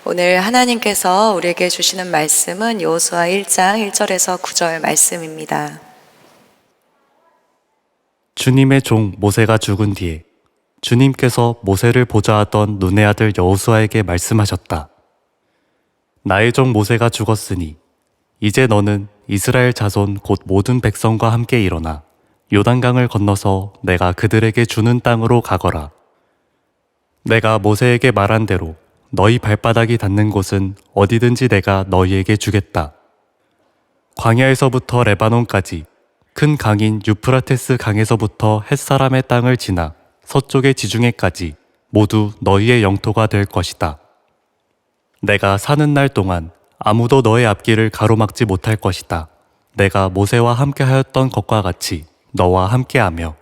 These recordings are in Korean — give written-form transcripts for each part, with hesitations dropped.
오늘 하나님께서 우리에게 주시는 말씀은 여호수아 1장 1절에서 9절 말씀입니다. 주님의 종 모세가 죽은 뒤에 주님께서 모세를 보좌하던 눈의 아들 여호수아에게 말씀하셨다. 나의 종 모세가 죽었으니 이제 너는 이스라엘 자손 곧 모든 백성과 함께 일어나 요단강을 건너서 내가 그들에게 주는 땅으로 가거라. 내가 모세에게 말한 대로 너희 발바닥이 닿는 곳은 어디든지 내가 너희에게 주겠다. 광야에서부터 레바논까지 큰 강인 유프라테스 강에서부터 햇사람의 땅을 지나 서쪽의 지중해까지 모두 너희의 영토가 될 것이다. 내가 사는 날 동안 아무도 너의 앞길을 가로막지 못할 것이다. 내가 모세와 함께 하였던 것과 같이 너와 함께하며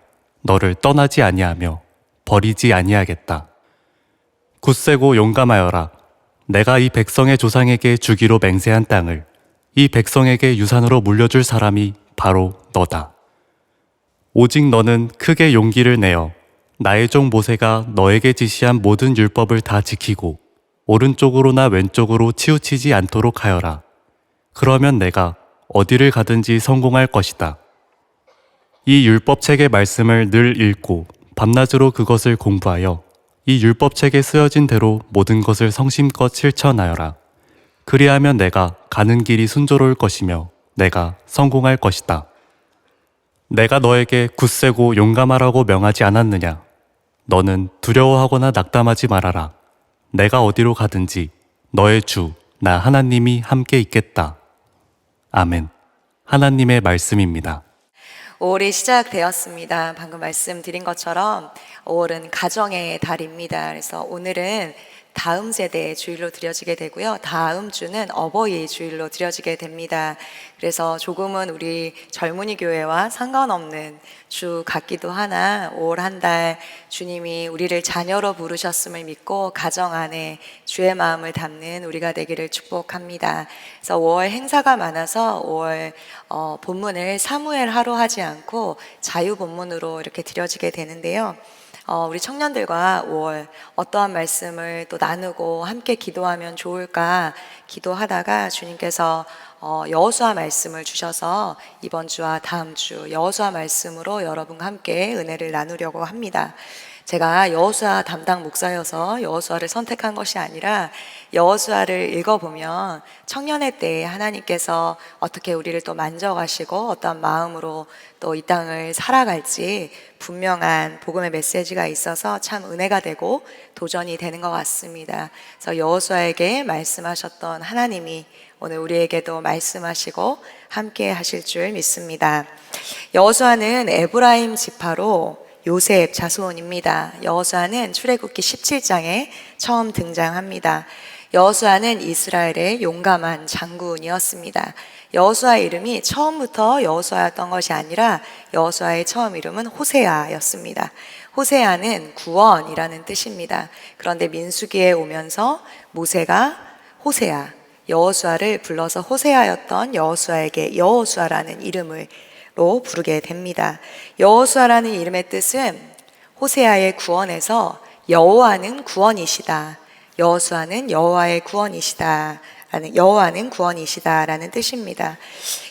너를 떠나지 아니하며 버리지 아니하겠다. 굳세고 용감하여라. 내가 이 백성의 조상에게 주기로 맹세한 땅을 이 백성에게 유산으로 물려줄 사람이 바로 너다. 오직 너는 크게 용기를 내어 나의 종 모세가 너에게 지시한 모든 율법을 다 지키고 오른쪽으로나 왼쪽으로 치우치지 않도록 하여라. 그러면 내가 어디를 가든지 성공할 것이다. 이 율법책의 말씀을 늘 읽고 밤낮으로 그것을 공부하여 이 율법책에 쓰여진 대로 모든 것을 성심껏 실천하여라. 그리하면 내가 가는 길이 순조로울 것이며 내가 성공할 것이다. 내가 너에게 굳세고 용감하라고 명하지 않았느냐? 너는 두려워하거나 낙담하지 말아라. 내가 어디로 가든지 너의 주, 나 하나님이 함께 있겠다. 아멘. 하나님의 말씀입니다. 5월이 시작되었습니다. 방금 말씀드린 것처럼 5월은 가정의 달입니다. 그래서 오늘은 다음 세대의 주일로 드려지게 되고요. 다음 주는 어버이 주일로 드려지게 됩니다. 그래서 조금은 우리 젊은이 교회와 상관없는 주 같기도 하나 5월 한 달 주님이 우리를 자녀로 부르셨음을 믿고 가정 안에 주의 마음을 담는 우리가 되기를 축복합니다. 그래서 5월 행사가 많아서 5월 본문을 사무엘하로 하지 않고 자유 본문으로 이렇게 드려지게 되는데요. 우리 청년들과 5월 어떠한 말씀을 또 나누고 함께 기도하면 좋을까 기도하다가 주님께서 여호수아 말씀을 주셔서 이번 주와 다음 주 여호수아 말씀으로 여러분과 함께 은혜를 나누려고 합니다. 제가 여호수아 담당 목사여서 여호수아를 선택한 것이 아니라 여호수아를 읽어보면 청년의 때에 하나님께서 어떻게 우리를 또 만져가시고 어떠한 마음으로 또 이 땅을 살아갈지 분명한 복음의 메시지가 있어서 참 은혜가 되고 도전이 되는 것 같습니다. 그래서 여호수아에게 말씀하셨던 하나님이 오늘 우리에게도 말씀하시고 함께 하실 줄 믿습니다. 여호수아는 에브라임 지파로 요셉 자손입니다. 여호수아는 출애굽기 17장에 처음 등장합니다. 여호수아는 이스라엘의 용감한 장군이었습니다. 여호수아의 이름이 처음부터 여호수아였던 것이 아니라 여호수아의 처음 이름은 호세아였습니다. 호세아는 구원이라는 뜻입니다. 그런데 민수기에 오면서 모세가 호세아, 여호수아를 불러서 호세아였던 여호수아에게 여호수아라는 이름으로 부르게 됩니다. 여호수아라는 이름의 뜻은 호세아의 구원에서 여호와는 구원이시다. 여호수아는 여호와의 구원이시다. 여호와는 구원이시다라는 뜻입니다.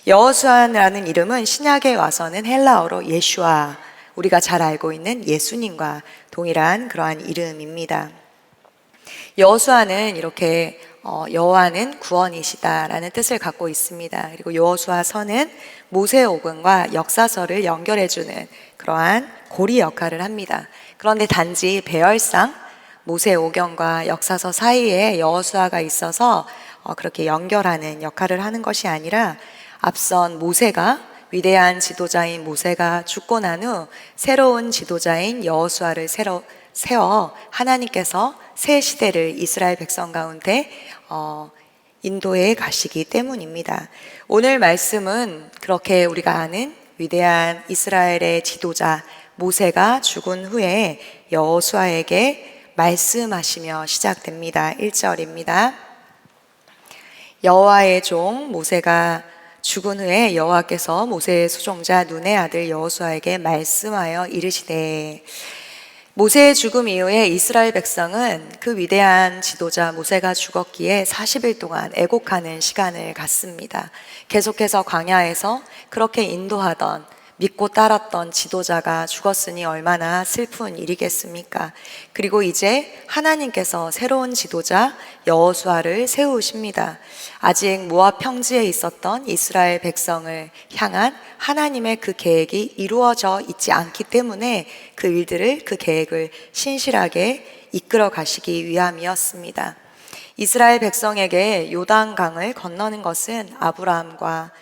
여호수아라는 이름은 신약에 와서는 헬라어로 예슈아, 우리가 잘 알고 있는 예수님과 동일한 그러한 이름입니다. 여호수아는 이렇게 여호와는 구원이시다라는 뜻을 갖고 있습니다. 그리고 여호수아서는 모세오경과 역사서를 연결해주는 그러한 고리 역할을 합니다. 그런데 단지 배열상 모세오경과 역사서 사이에 여호수아가 있어서 그렇게 연결하는 역할을 하는 것이 아니라 앞선 모세가 위대한 지도자인 모세가 죽고 난 후 새로운 지도자인 여호수아를 세워 하나님께서 새 시대를 이스라엘 백성 가운데 인도해 가시기 때문입니다. 오늘 말씀은 그렇게 우리가 아는 위대한 이스라엘의 지도자 모세가 죽은 후에 여호수아에게 말씀하시며 시작됩니다. 1절입니다. 여호와의 종 모세가 죽은 후에 여호와께서 모세의 수종자 눈의 아들 여호수아에게 말씀하여 이르시되, 모세의 죽음 이후에 이스라엘 백성은 그 위대한 지도자 모세가 죽었기에 40일 동안 애곡하는 시간을 갖습니다. 계속해서 광야에서 그렇게 인도하던 믿고 따랐던 지도자가 죽었으니 얼마나 슬픈 일이겠습니까? 그리고 이제 하나님께서 새로운 지도자 여호수아를 세우십니다. 아직 모압 평지에 있었던 이스라엘 백성을 향한 하나님의 그 계획이 이루어져 있지 않기 때문에 그 일들을, 그 계획을 신실하게 이끌어 가시기 위함이었습니다. 이스라엘 백성에게 요단강을 건너는 것은 아브라함과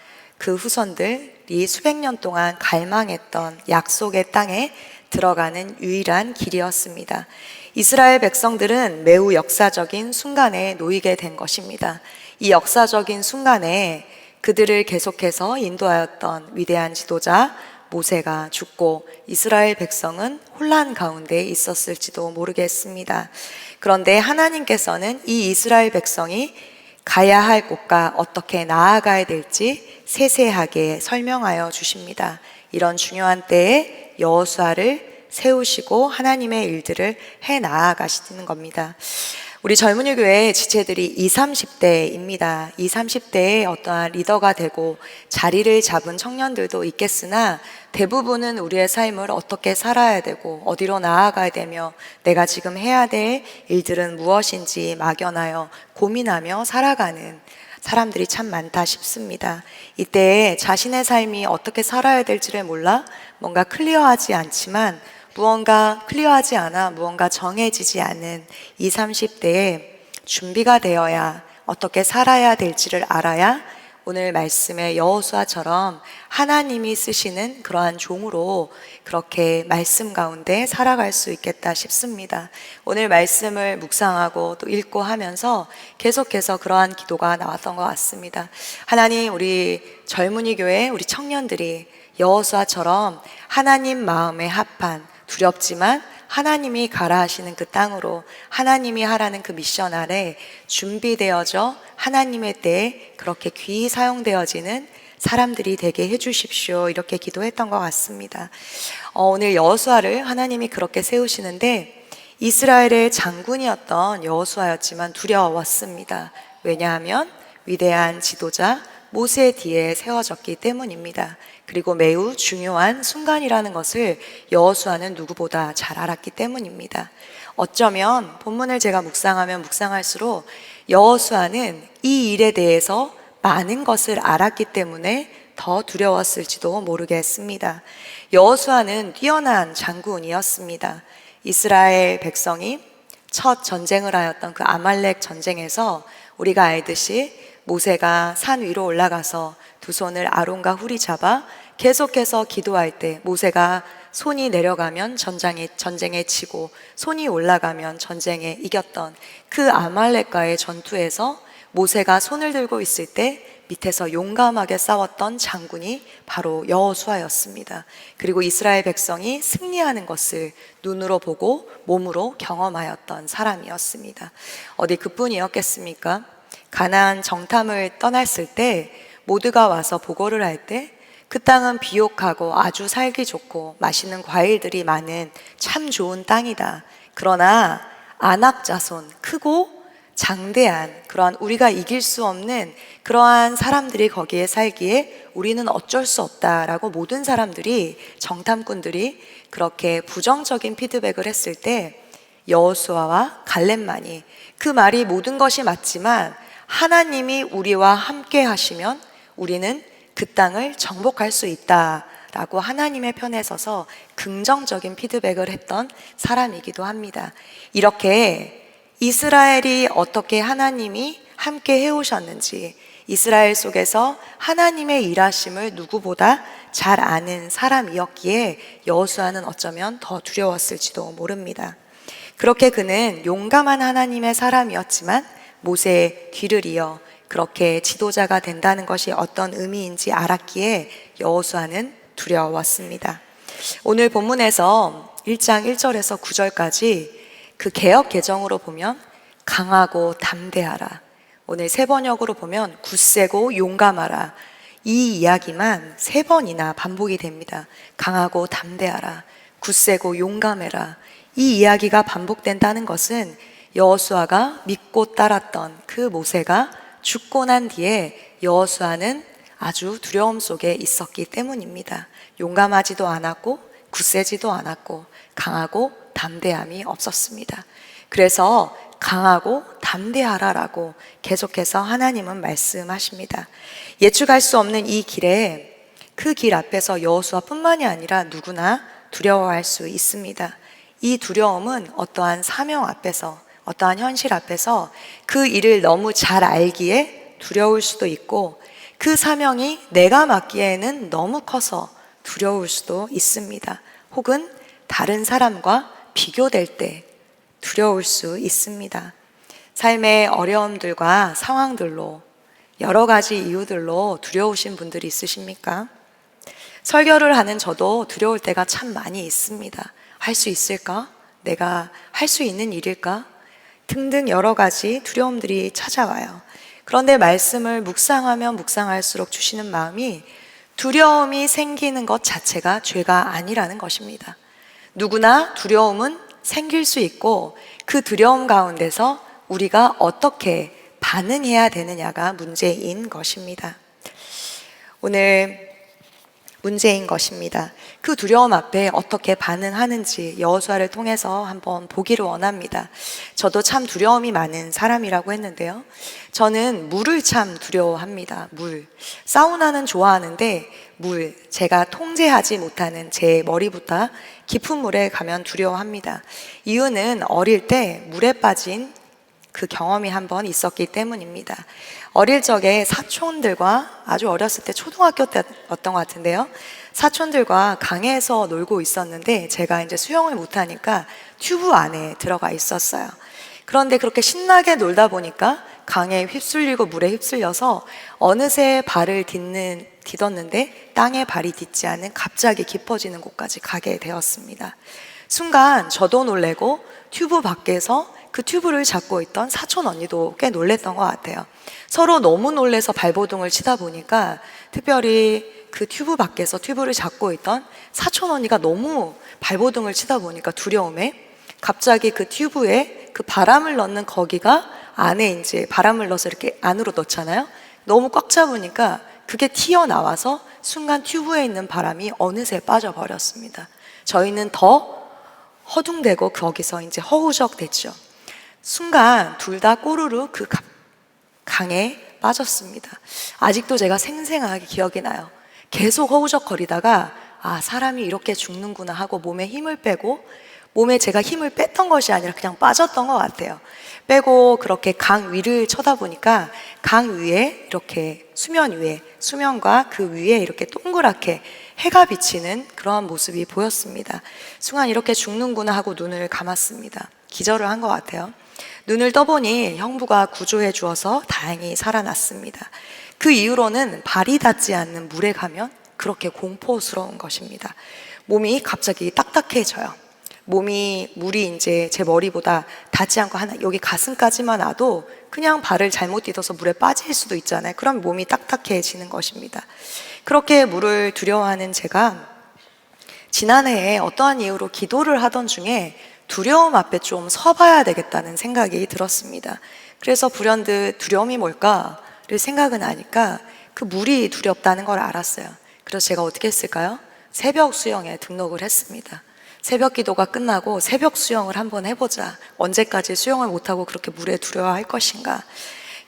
그 후손들이 수백 년 동안 갈망했던 약속의 땅에 들어가는 유일한 길이었습니다. 이스라엘 백성들은 매우 역사적인 순간에 놓이게 된 것입니다. 이 역사적인 순간에 그들을 계속해서 인도하였던 위대한 지도자 모세가 죽고 이스라엘 백성은 혼란 가운데 있었을지도 모르겠습니다. 그런데 하나님께서는 이 이스라엘 백성이 가야 할 곳과 어떻게 나아가야 될지 세세하게 설명하여 주십니다. 이런 중요한 때에 여호수아를 세우시고 하나님의 일들을 해 나아가시는 겁니다. 우리 젊은이 교회 지체들이 20, 30대입니다. 20, 30대에 어떠한 리더가 되고 자리를 잡은 청년들도 있겠으나 대부분은 우리의 삶을 어떻게 살아야 되고 어디로 나아가야 되며 내가 지금 해야 될 일들은 무엇인지 막연하여 고민하며 살아가는 사람들이 참 많다 싶습니다. 이때 자신의 삶이 어떻게 살아야 될지를 몰라 뭔가 클리어하지 않지만 무언가 클리어하지 않아 무언가 정해지지 않은 20, 30대에 준비가 되어야 어떻게 살아야 될지를 알아야 오늘 말씀의 여호수아처럼 하나님이 쓰시는 그러한 종으로 그렇게 말씀 가운데 살아갈 수 있겠다 싶습니다. 오늘 말씀을 묵상하고 또 읽고 하면서 계속해서 그러한 기도가 나왔던 것 같습니다. 하나님, 우리 젊은이 교회, 우리 청년들이 여호수아처럼 하나님 마음에 합한 두렵지만 하나님이 가라 하시는 그 땅으로 하나님이 하라는 그 미션 아래 준비되어져 하나님의 때에 그렇게 귀히 사용되어지는 사람들이 되게 해주십시오. 이렇게 기도했던 것 같습니다. 오늘 여호수아를 하나님이 그렇게 세우시는데 이스라엘의 장군이었던 여호수아였지만 두려웠습니다. 왜냐하면 위대한 지도자 모세 뒤에 세워졌기 때문입니다. 그리고 매우 중요한 순간이라는 것을 여호수아는 누구보다 잘 알았기 때문입니다. 어쩌면 본문을 제가 묵상하면 묵상할수록 여호수아는 이 일에 대해서 많은 것을 알았기 때문에 더 두려웠을지도 모르겠습니다. 여호수아는 뛰어난 장군이었습니다. 이스라엘 백성이 첫 전쟁을 하였던 그 아말렉 전쟁에서 우리가 알듯이 모세가 산 위로 올라가서 두 손을 아론과 훌이 잡아 계속해서 기도할 때 모세가 손이 내려가면 전쟁에 지고 손이 올라가면 전쟁에 이겼던 그 아말렉과의 전투에서 모세가 손을 들고 있을 때 밑에서 용감하게 싸웠던 장군이 바로 여호수아였습니다. 그리고 이스라엘 백성이 승리하는 것을 눈으로 보고 몸으로 경험하였던 사람이었습니다. 어디 그뿐이었겠습니까? 가나안 정탐을 떠났을 때 모두가 와서 보고를 할 때 그 땅은 비옥하고 아주 살기 좋고 맛있는 과일들이 많은 참 좋은 땅이다. 그러나 아낙 자손, 크고 장대한 그러한 우리가 이길 수 없는 그러한 사람들이 거기에 살기에 우리는 어쩔 수 없다라고 모든 사람들이 정탐꾼들이 그렇게 부정적인 피드백을 했을 때 여호수아와 갈렙만이 그 말이 모든 것이 맞지만 하나님이 우리와 함께 하시면 우리는 그 땅을 정복할 수 있다라고 하나님의 편에 서서 긍정적인 피드백을 했던 사람이기도 합니다. 이렇게 이스라엘이 어떻게 하나님이 함께 해오셨는지 이스라엘 속에서 하나님의 일하심을 누구보다 잘 아는 사람이었기에 여호수아는 어쩌면 더 두려웠을지도 모릅니다. 그렇게 그는 용감한 하나님의 사람이었지만 모세의 뒤를 이어 그렇게 지도자가 된다는 것이 어떤 의미인지 알았기에 여호수아는 두려웠습니다. 오늘 본문에서 1장 1절에서 9절까지 그 개역 개정으로 보면 강하고 담대하라, 오늘 세 번역으로 보면 굳세고 용감하라, 이 이야기만 세 번이나 반복이 됩니다. 강하고 담대하라, 굳세고 용감해라, 이 이 이야기가 반복된다는 것은 여호수아가 믿고 따랐던 그 모세가 죽고 난 뒤에 여호수아는 아주 두려움 속에 있었기 때문입니다. 용감하지도 않았고 굳세지도 않았고 강하고 담대함이 없었습니다. 그래서 강하고 담대하라라고 계속해서 하나님은 말씀하십니다. 예측할 수 없는 이 길에 그 길 앞에서 여호수아뿐만이 아니라 누구나 두려워할 수 있습니다. 이 두려움은 어떠한 사명 앞에서, 어떠한 현실 앞에서 그 일을 너무 잘 알기에 두려울 수도 있고, 그 사명이 내가 맡기에는 너무 커서 두려울 수도 있습니다. 혹은 다른 사람과 비교될 때 두려울 수 있습니다. 삶의 어려움들과 상황들로, 여러 가지 이유들로 두려우신 분들이 있으십니까? 설교를 하는 저도 두려울 때가 참 많이 있습니다. 할 수 있을까? 내가 할 수 있는 일일까? 등등 여러 가지 두려움들이 찾아와요. 그런데 말씀을 묵상하면 묵상할수록 주시는 마음이 두려움이 생기는 것 자체가 죄가 아니라는 것입니다. 누구나 두려움은 생길 수 있고 그 두려움 가운데서 우리가 어떻게 반응해야 되느냐가 문제인 것입니다. 오늘 문제인 것입니다. 그 두려움 앞에 어떻게 반응하는지 여호수아를 통해서 한번 보기를 원합니다. 저도 참 두려움이 많은 사람이라고 했는데요. 저는 물을 참 두려워합니다. 물. 사우나는 좋아하는데 제가 통제하지 못하는 제 머리부터 깊은 물에 가면 두려워합니다. 이유는 어릴 때 물에 빠진 그 경험이 한번 있었기 때문입니다. 어릴 적에 사촌들과, 아주 어렸을 때 초등학교 때였던 것 같은데요, 사촌들과 강에서 놀고 있었는데 제가 이제 수영을 못하니까 튜브 안에 들어가 있었어요. 그런데 그렇게 신나게 놀다 보니까 강에 휩쓸리고 물에 휩쓸려서 어느새 발을 디뎠는데 땅에 발이 딛지 않은 갑자기 깊어지는 곳까지 가게 되었습니다. 순간 저도 놀래고 튜브 밖에서 그 튜브를 잡고 있던 사촌 언니도 꽤 놀랬던 것 같아요. 서로 너무 놀래서 발버둥을 치다 보니까, 특별히 그 튜브 밖에서 튜브를 잡고 있던 사촌 언니가 너무 발버둥을 치다 보니까 두려움에 갑자기 그 튜브에 그 바람을 넣는 거기가 안에 이제 바람을 넣어서 이렇게 안으로 넣잖아요. 너무 꽉 잡으니까 그게 튀어나와서 순간 튜브에 있는 바람이 어느새 빠져버렸습니다. 저희는 더 허둥대고 거기서 이제 허우적 됐죠. 순간 둘 다 꼬르르 그 강에 빠졌습니다. 아직도 제가 생생하게 기억이 나요. 계속 허우적거리다가 사람이 이렇게 죽는구나 하고 몸에 힘을 빼고, 몸에 제가 힘을 뺐던 것이 아니라 그냥 빠졌던 것 같아요. 빼고 그렇게 강 위를 쳐다보니까 강 위에 이렇게 수면과 그 위에 이렇게 동그랗게 해가 비치는 그러한 모습이 보였습니다. 순간 이렇게 죽는구나 하고 눈을 감았습니다. 기절을 한 것 같아요. 눈을 떠보니 형부가 구조해 주어서 다행히 살아났습니다. 그 이후로는 발이 닿지 않는 물에 가면 그렇게 공포스러운 것입니다. 몸이 갑자기 딱딱해져요. 물이 이제 제 머리보다 닿지 않고 여기 가슴까지만 와도 그냥 발을 잘못 디뎌서 물에 빠질 수도 있잖아요. 그럼 몸이 딱딱해지는 것입니다. 그렇게 물을 두려워하는 제가 지난해에 어떠한 이유로 기도를 하던 중에 두려움 앞에 좀 서봐야 되겠다는 생각이 들었습니다. 그래서 불현듯 두려움이 뭘까를 생각은 하니까 그 물이 두렵다는 걸 알았어요. 그래서 제가 어떻게 했을까요? 새벽 수영에 등록을 했습니다. 새벽 기도가 끝나고 새벽 수영을 한번 해보자. 언제까지 수영을 못하고 그렇게 물에 두려워할 것인가.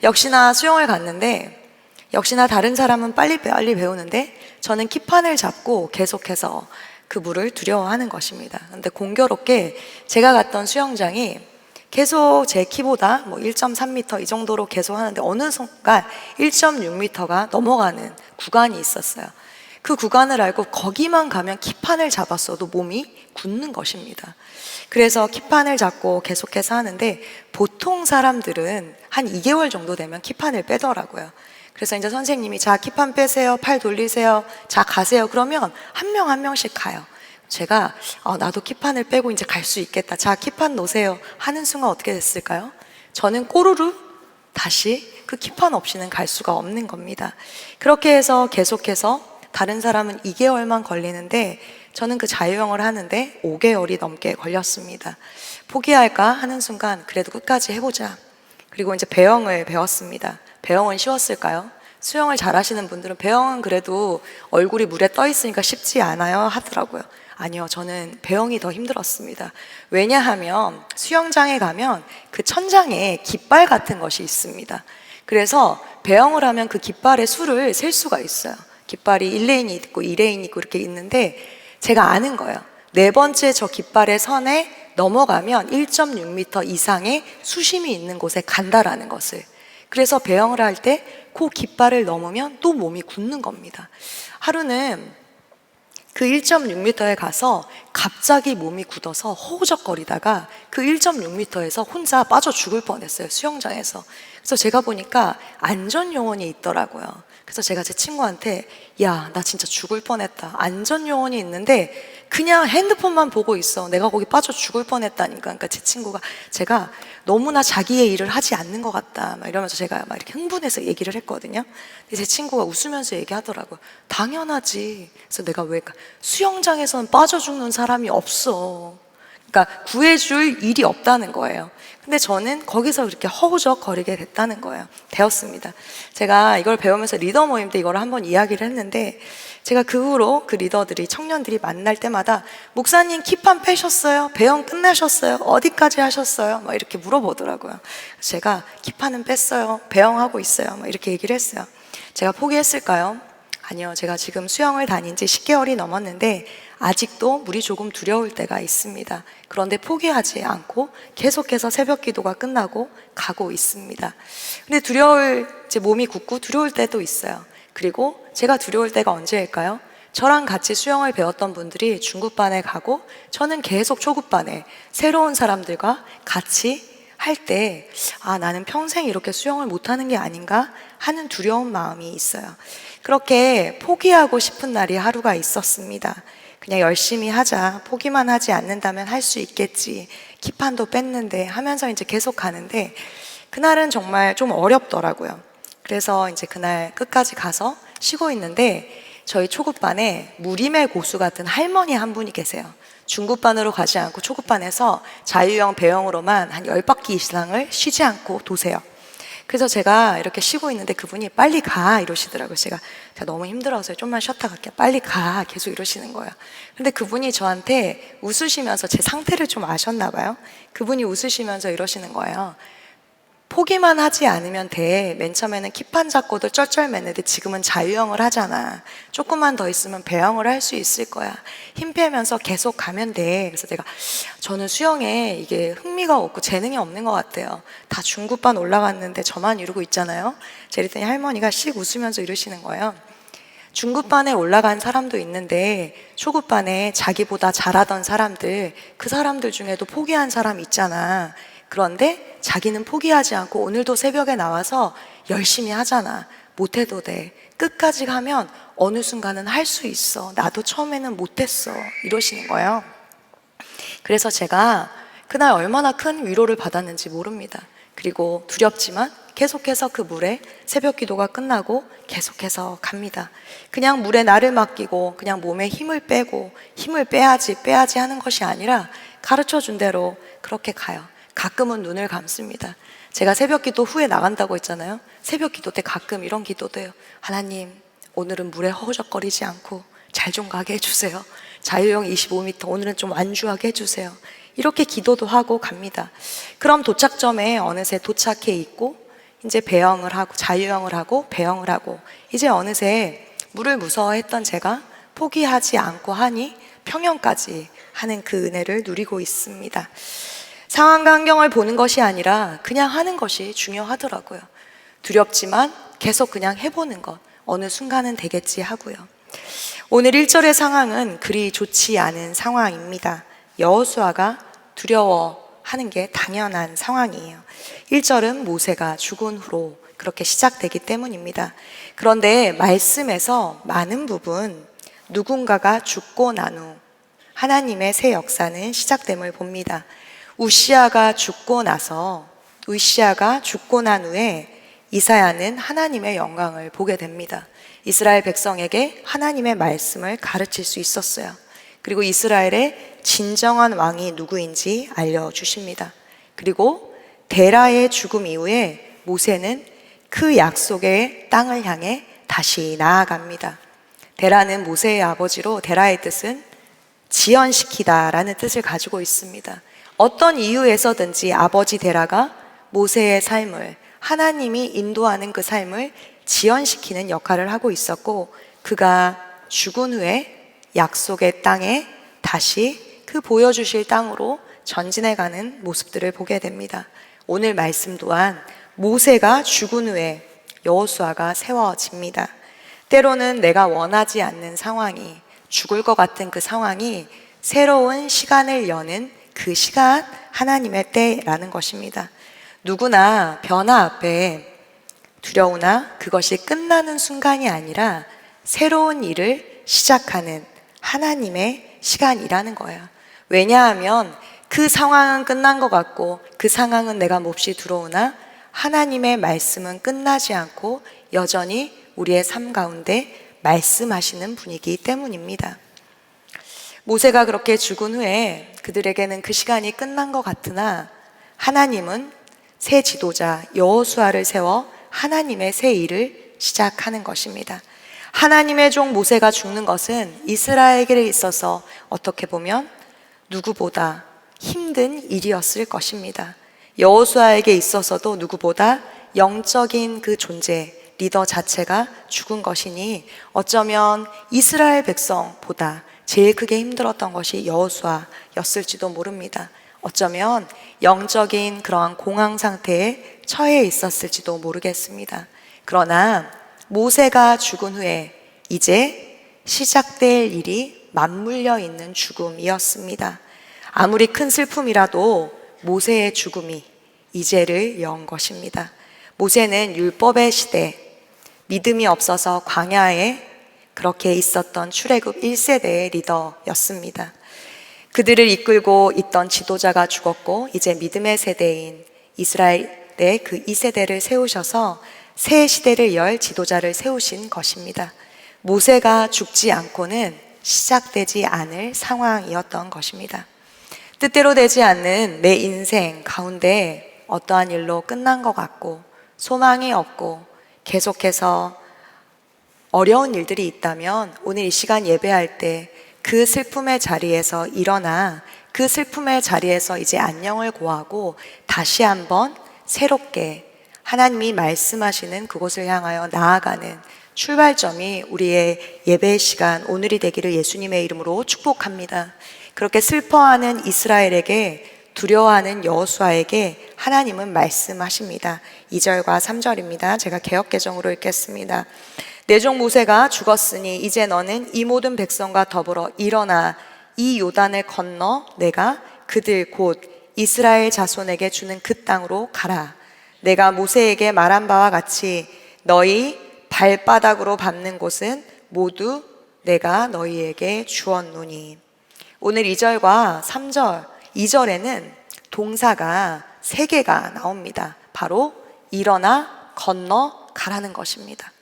역시나 수영을 갔는데, 역시나 다른 사람은 빨리 배우는데 저는 키판을 잡고 계속해서 그 물을 두려워하는 것입니다. 근데 공교롭게 제가 갔던 수영장이 계속 제 키보다 1.3m 이 정도로 계속 하는데 어느 순간 1.6m가 넘어가는 구간이 있었어요. 그 구간을 알고 거기만 가면 키판을 잡았어도 몸이 굳는 것입니다. 그래서 키판을 잡고 계속해서 하는데 보통 사람들은 한 2개월 정도 되면 키판을 빼더라고요. 그래서 이제 선생님이 자, 키판 빼세요, 팔 돌리세요, 자, 가세요. 그러면 한 명 한 명씩 가요. 제가 나도 키판을 빼고 이제 갈 수 있겠다. 자, 키판 놓으세요 하는 순간 어떻게 됐을까요? 저는 꼬르르 다시 그 키판 없이는 갈 수가 없는 겁니다. 그렇게 해서 계속해서 다른 사람은 2개월만 걸리는데 저는 그 자유형을 하는데 5개월이 넘게 걸렸습니다. 포기할까 하는 순간 그래도 끝까지 해보자. 그리고 이제 배영을 배웠습니다. 배영은 쉬웠을까요? 수영을 잘하시는 분들은 배영은 그래도 얼굴이 물에 떠 있으니까 쉽지 않아요 하더라고요. 아니요, 저는 배영이 더 힘들었습니다. 왜냐하면 수영장에 가면 그 천장에 깃발 같은 것이 있습니다. 그래서 배영을 하면 그 깃발의 수를 셀 수가 있어요. 깃발이 1레인이 있고 2레인이 있고 이렇게 있는데 제가 아는 거예요. 네 번째 저 깃발의 선에 넘어가면 1.6m 이상의 수심이 있는 곳에 간다라는 것을. 그래서 배영을 할 때 그 깃발을 넘으면 또 몸이 굳는 겁니다. 하루는 그 1.6m에 가서 갑자기 몸이 굳어서 허우적거리다가 그 1.6m에서 혼자 빠져 죽을 뻔했어요, 수영장에서. 그래서 제가 보니까 안전요원이 있더라고요. 그래서 제가 제 친구한테 야, 나 진짜 죽을 뻔했다. 안전요원이 있는데 그냥 핸드폰만 보고 있어. 내가 거기 빠져 죽을 뻔했다니까. 그러니까 제 친구가 제가 너무나 자기의 일을 하지 않는 것 같다. 막 이러면서 제가 막 이렇게 흥분해서 얘기를 했거든요. 근데 제 친구가 웃으면서 얘기하더라고요. 당연하지. 그래서 내가 왜 수영장에서는 빠져 죽는 사람이 없어. 그러니까 구해줄 일이 없다는 거예요. 근데 저는 거기서 그렇게 허우적거리게 됐다는 거예요. 배웠습니다. 제가 이걸 배우면서 리더 모임 때 이걸 한번 이야기를 했는데 제가 그 후로 그 리더들이 청년들이 만날 때마다 목사님 키판 빼셨어요? 배영 끝나셨어요? 어디까지 하셨어요? 막 이렇게 물어보더라고요. 제가 키판은 뺐어요. 배영하고 있어요. 막 이렇게 얘기를 했어요. 제가 포기했을까요? 아니요. 제가 지금 수영을 다닌 지 10개월이 넘었는데 아직도 물이 조금 두려울 때가 있습니다. 그런데 포기하지 않고 계속해서 새벽 기도가 끝나고 가고 있습니다. 근데 이제 몸이 굳고 두려울 때도 있어요. 그리고 제가 두려울 때가 언제일까요? 저랑 같이 수영을 배웠던 분들이 중급반에 가고 저는 계속 초급반에 새로운 사람들과 같이 할 때 아, 나는 평생 이렇게 수영을 못하는 게 아닌가 하는 두려운 마음이 있어요. 그렇게 포기하고 싶은 날이 하루가 있었습니다. 그냥 열심히 하자. 포기만 하지 않는다면 할 수 있겠지. 키판도 뺐는데 하면서 이제 계속 가는데 그날은 정말 좀 어렵더라고요. 그래서 이제 그날 끝까지 가서 쉬고 있는데 저희 초급반에 무림의 고수 같은 할머니 한 분이 계세요. 중급반으로 가지 않고 초급반에서 자유형, 배영으로만 한 10바퀴 이상을 쉬지 않고 도세요. 그래서 제가 이렇게 쉬고 있는데 그분이 빨리 가 이러시더라고요. 제가 너무 힘들어서 좀만 쉬었다 갈게요. 빨리 가 계속 이러시는 거예요. 근데 그분이 저한테 웃으시면서 제 상태를 좀 아셨나 봐요. 그분이 웃으시면서 이러시는 거예요. 포기만 하지 않으면 돼. 맨 처음에는 키판 잡고도 쩔쩔맸는데 지금은 자유형을 하잖아. 조금만 더 있으면 배영을 할 수 있을 거야. 힘 빼면서 계속 가면 돼. 그래서 저는 수영에 이게 흥미가 없고 재능이 없는 것 같아요. 다 중급반 올라갔는데 저만 이러고 있잖아요. 그랬더니 할머니가 씩 웃으면서 이러시는 거예요. 중급반에 올라간 사람도 있는데 초급반에 자기보다 잘하던 사람들, 그 사람들 중에도 포기한 사람 있잖아. 그런데 자기는 포기하지 않고 오늘도 새벽에 나와서 열심히 하잖아. 못해도 돼. 끝까지 가면 어느 순간은 할 수 있어. 나도 처음에는 못했어. 이러시는 거예요. 그래서 제가 그날 얼마나 큰 위로를 받았는지 모릅니다. 그리고 두렵지만 계속해서 그 물에 새벽 기도가 끝나고 계속해서 갑니다. 그냥 물에 나를 맡기고 그냥 몸에 힘을 빼고 힘을 빼야지 하는 것이 아니라 가르쳐 준 대로 그렇게 가요. 가끔은 눈을 감습니다. 제가 새벽 기도 후에 나간다고 했잖아요. 새벽 기도 때 가끔 이런 기도도 해요. 하나님, 오늘은 물에 허우적거리지 않고 잘 좀 가게 해주세요. 자유형 25m 오늘은 좀 완주하게 해주세요. 이렇게 기도도 하고 갑니다. 그럼 도착점에 어느새 도착해 있고 이제 배영을 하고 자유형을 하고 배영을 하고 이제 어느새 물을 무서워했던 제가 포기하지 않고 하니 평영까지 하는 그 은혜를 누리고 있습니다. 상황과 환경을 보는 것이 아니라 그냥 하는 것이 중요하더라고요. 두렵지만 계속 그냥 해보는 것. 어느 순간은 되겠지 하고요. 오늘 1절의 상황은 그리 좋지 않은 상황입니다. 여호수아가 두려워하는 게 당연한 상황이에요. 1절은 모세가 죽은 후로 그렇게 시작되기 때문입니다. 그런데 말씀에서 많은 부분 누군가가 죽고 난 후 하나님의 새 역사는 시작됨을 봅니다. 우시아가 죽고 난 후에 이사야는 하나님의 영광을 보게 됩니다. 이스라엘 백성에게 하나님의 말씀을 가르칠 수 있었어요. 그리고 이스라엘의 진정한 왕이 누구인지 알려주십니다. 그리고 데라의 죽음 이후에 모세는 그 약속의 땅을 향해 다시 나아갑니다. 데라는 모세의 아버지로 데라의 뜻은 지연시키다라는 뜻을 가지고 있습니다. 어떤 이유에서든지 아버지 데라가 모세의 삶을, 하나님이 인도하는 그 삶을 지연시키는 역할을 하고 있었고, 그가 죽은 후에 약속의 땅에 다시 그 보여주실 땅으로 전진해가는 모습들을 보게 됩니다. 오늘 말씀 또한 모세가 죽은 후에 여호수아가 세워집니다. 때로는 내가 원하지 않는 상황이, 죽을 것 같은 그 상황이 새로운 시간을 여는 그 시간, 하나님의 때라는 것입니다. 누구나 변화 앞에 두려우나 그것이 끝나는 순간이 아니라 새로운 일을 시작하는 하나님의 시간이라는 거예요. 왜냐하면 그 상황은 끝난 것 같고 그 상황은 내가 몹시 두려우나 하나님의 말씀은 끝나지 않고 여전히 우리의 삶 가운데 말씀하시는 분이기 때문입니다. 모세가 그렇게 죽은 후에 그들에게는 그 시간이 끝난 것 같으나 하나님은 새 지도자 여호수아를 세워 하나님의 새 일을 시작하는 것입니다. 하나님의 종 모세가 죽는 것은 이스라엘에게 있어서 어떻게 보면 누구보다 힘든 일이었을 것입니다. 여호수아에게 있어서도 누구보다 영적인 그 존재, 리더 자체가 죽은 것이니 어쩌면 이스라엘 백성보다 제일 크게 힘들었던 것이 여호수아였을지도 모릅니다. 어쩌면 영적인 그러한 공황 상태에 처해 있었을지도 모르겠습니다. 그러나 모세가 죽은 후에 이제 시작될 일이 맞물려 있는 죽음이었습니다. 아무리 큰 슬픔이라도 모세의 죽음이 이제를 연 것입니다. 모세는 율법의 시대, 믿음이 없어서 광야에 그렇게 있었던 출애굽 1세대의 리더였습니다. 그들을 이끌고 있던 지도자가 죽었고 이제 믿음의 세대인 이스라엘의 그 2세대를 세우셔서 새 시대를 열 지도자를 세우신 것입니다. 모세가 죽지 않고는 시작되지 않을 상황이었던 것입니다. 뜻대로 되지 않는 내 인생 가운데 어떠한 일로 끝난 것 같고 소망이 없고 계속해서 어려운 일들이 있다면 오늘 이 시간 예배할 때 그 슬픔의 자리에서 일어나 그 슬픔의 자리에서 이제 안녕을 고하고 다시 한번 새롭게 하나님이 말씀하시는 그곳을 향하여 나아가는 출발점이 우리의 예배의 시간 오늘이 되기를 예수님의 이름으로 축복합니다. 그렇게 슬퍼하는 이스라엘에게 두려워하는 여호수아에게 하나님은 말씀하십니다. 2절과 3절입니다. 제가 개역개정으로 읽겠습니다. 내 종 모세가 죽었으니 이제 너는 이 모든 백성과 더불어 일어나 이 요단을 건너 내가 그들 곧 이스라엘 자손에게 주는 그 땅으로 가라. 내가 모세에게 말한 바와 같이 너희 발바닥으로 밟는 곳은 모두 내가 너희에게 주었노니. 오늘 2절과 3절, 2절에는 동사가 3개가 나옵니다. 바로 일어나 건너 가라는 것입니다.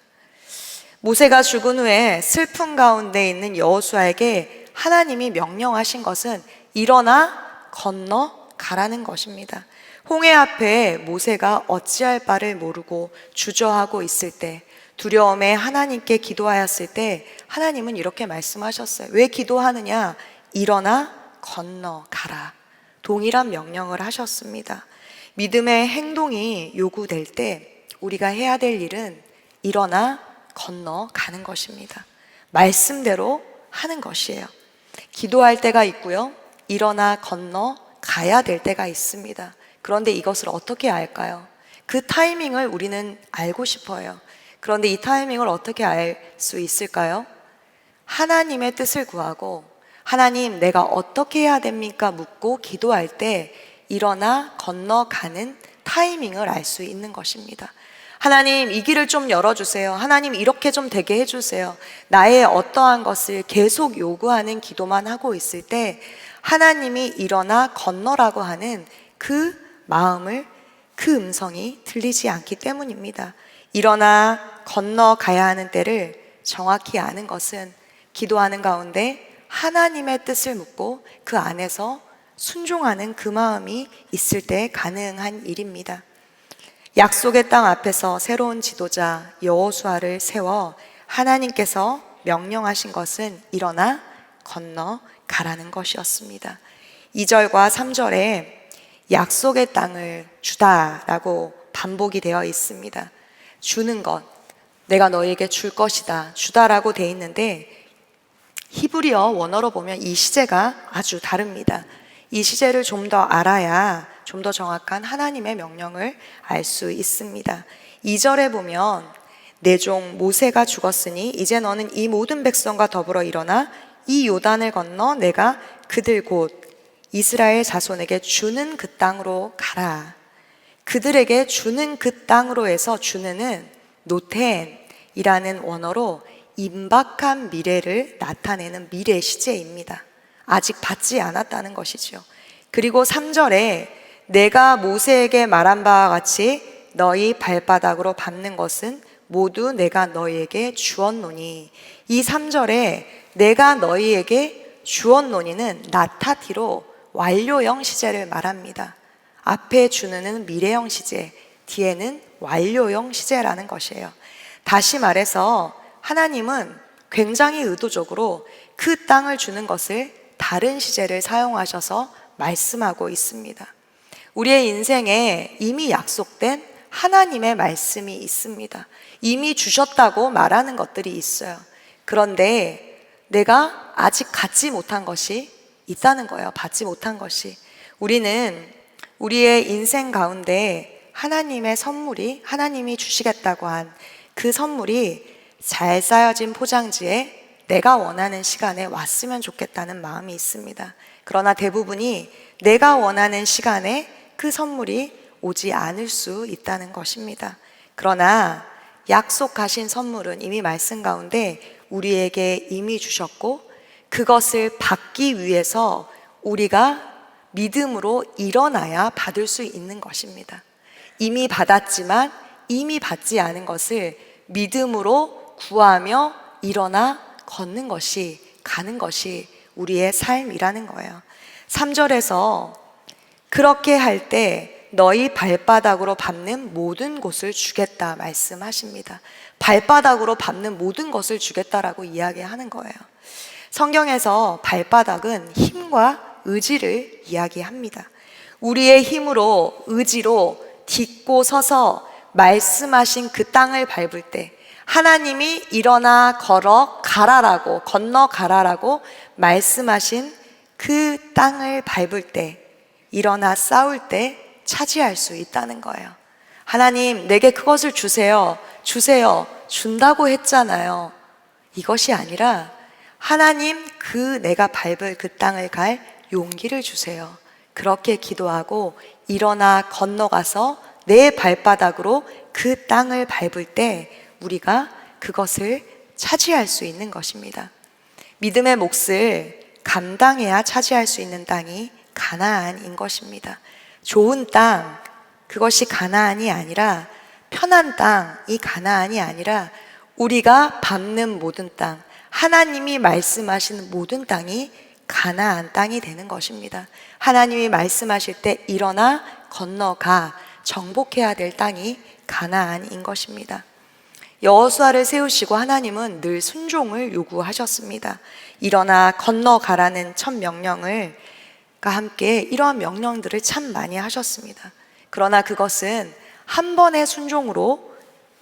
모세가 죽은 후에 슬픔 가운데 있는 여호수아에게 하나님이 명령하신 것은 일어나 건너 가라는 것입니다. 홍해 앞에 모세가 어찌할 바를 모르고 주저하고 있을 때, 두려움에 하나님께 기도하였을 때 하나님은 이렇게 말씀하셨어요. 왜 기도하느냐? 일어나 건너 가라. 동일한 명령을 하셨습니다. 믿음의 행동이 요구될 때 우리가 해야 될 일은 일어나 건너 가는 것입니다. 말씀대로 하는 것이에요. 기도할 때가 있고요. 일어나 건너 가야 될 때가 있습니다. 그런데 이것을 어떻게 알까요? 그 타이밍을 우리는 알고 싶어요. 그런데 이 타이밍을 어떻게 알 수 있을까요? 하나님의 뜻을 구하고 하나님 내가 어떻게 해야 됩니까? 묻고 기도할 때 일어나 건너가는 타이밍을 알 수 있는 것입니다. 하나님 이 길을 좀 열어주세요. 하나님 이렇게 좀 되게 해주세요. 나의 어떠한 것을 계속 요구하는 기도만 하고 있을 때 하나님이 일어나 건너라고 하는 그 마음을, 그 음성이 들리지 않기 때문입니다. 일어나 건너가야 하는 때를 정확히 아는 것은 기도하는 가운데 하나님의 뜻을 묻고 그 안에서 순종하는 그 마음이 있을 때 가능한 일입니다. 약속의 땅 앞에서 새로운 지도자 여호수아를 세워 하나님께서 명령하신 것은 일어나 건너가라는 것이었습니다. 2절과 3절에 약속의 땅을 주다라고 반복이 되어 있습니다. 주는 것, 내가 너에게 줄 것이다, 주다라고 되어 있는데 히브리어 원어로 보면 이 시제가 아주 다릅니다. 이 시제를 좀 더 알아야 좀 더 정확한 하나님의 명령을 알 수 있습니다. 2절에 보면 내 종 모세가 죽었으니 이제 너는 이 모든 백성과 더불어 일어나 이 요단을 건너 내가 그들 곧 이스라엘 자손에게 주는 그 땅으로 가라. 그들에게 주는 그 땅으로 해서 주는은 노텐이라는 원어로 임박한 미래를 나타내는 미래 시제입니다. 아직 받지 않았다는 것이죠. 그리고 3절에 내가 모세에게 말한 바와 같이 너희 발바닥으로 밟는 것은 모두 내가 너희에게 주었노니, 이 3절에 내가 너희에게 주었노니는 나타티로 완료형 시제를 말합니다. 앞에 주는은 미래형 시제, 뒤에는 완료형 시제라는 것이에요. 다시 말해서 하나님은 굉장히 의도적으로 그 땅을 주는 것을 다른 시제를 사용하셔서 말씀하고 있습니다. 우리의 인생에 이미 약속된 하나님의 말씀이 있습니다. 이미 주셨다고 말하는 것들이 있어요. 그런데 내가 아직 갖지 못한 것이 있다는 거예요. 받지 못한 것이. 우리는 우리의 인생 가운데 하나님의 선물이, 하나님이 주시겠다고 한 그 선물이 잘 쌓여진 포장지에 내가 원하는 시간에 왔으면 좋겠다는 마음이 있습니다. 그러나 대부분이 내가 원하는 시간에 그 선물이 오지 않을 수 있다는 것입니다. 그러나 약속하신 선물은 이미 말씀 가운데 우리에게 이미 주셨고, 그것을 받기 위해서 우리가 믿음으로 일어나야 받을 수 있는 것입니다. 이미 받았지만 이미 받지 않은 것을 믿음으로 구하며 일어나 걷는 것이, 가는 것이 우리의 삶이라는 거예요. 3절에서 그렇게 할 때 너희 발바닥으로 밟는 모든 곳을 주겠다 말씀하십니다. 발바닥으로 밟는 모든 것을 주겠다라고 이야기하는 거예요. 성경에서 발바닥은 힘과 의지를 이야기합니다. 우리의 힘으로, 의지로 딛고 서서 말씀하신 그 땅을 밟을 때, 하나님이 일어나 걸어 가라라고, 건너 가라라고 말씀하신 그 땅을 밟을 때, 일어나 싸울 때 차지할 수 있다는 거예요. 하나님, 내게 그것을 주세요. 주세요. 준다고 했잖아요. 이것이 아니라 하나님, 그 내가 밟을 그 땅을 갈 용기를 주세요. 그렇게 기도하고 일어나 건너가서 내 발바닥으로 그 땅을 밟을 때 우리가 그것을 차지할 수 있는 것입니다. 믿음의 몫을 감당해야 차지할 수 있는 땅이 가나안인 것입니다. 좋은 땅, 그것이 가나안이 아니라, 편한 땅이 가나안이 아니라 우리가 밟는 모든 땅, 하나님이 말씀하시는 모든 땅이 가나안 땅이 되는 것입니다. 하나님이 말씀하실 때 일어나 건너가, 정복해야 될 땅이 가나안인 것입니다. 여호수아를 세우시고 하나님은 늘 순종을 요구하셨습니다. 일어나 건너가라는 첫 명령을 함께 이러한 명령들을 참 많이 하셨습니다. 그러나 그것은 한 번의 순종으로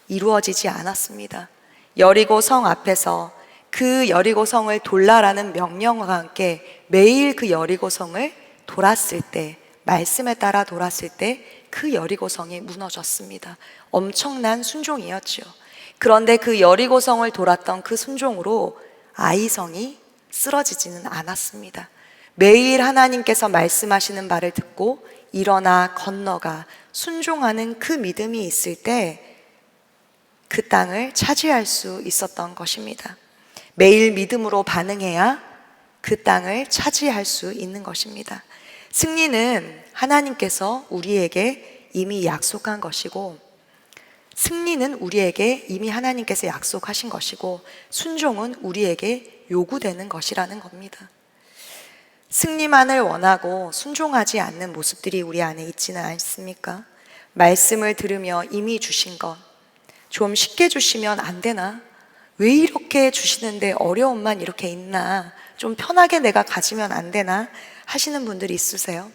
이루어지지 않았습니다. 여리고 성 앞에서 그 여리고 성을 돌라라는 명령과 함께 매일 그 여리고 성을 돌았을 때, 말씀에 따라 돌았을 때 그 여리고 성이 무너졌습니다. 엄청난 순종이었죠. 그런데 그 여리고 성을 돌았던 그 순종으로 아이성이 쓰러지지는 않았습니다. 매일 하나님께서 말씀하시는 말을 듣고 일어나 건너가 순종하는 그 믿음이 있을 때 그 땅을 차지할 수 있었던 것입니다. 매일 믿음으로 반응해야 그 땅을 차지할 수 있는 것입니다. 승리는 하나님께서 우리에게 이미 약속한 것이고, 승리는 우리에게 이미 하나님께서 약속하신 것이고 순종은 우리에게 요구되는 것이라는 겁니다. 승리만을 원하고 순종하지 않는 모습들이 우리 안에 있지는 않습니까? 말씀을 들으며 이미 주신 것, 좀 쉽게 주시면 안 되나? 왜 이렇게 주시는데 어려움만 이렇게 있나? 좀 편하게 내가 가지면 안 되나? 하시는 분들이 있으세요?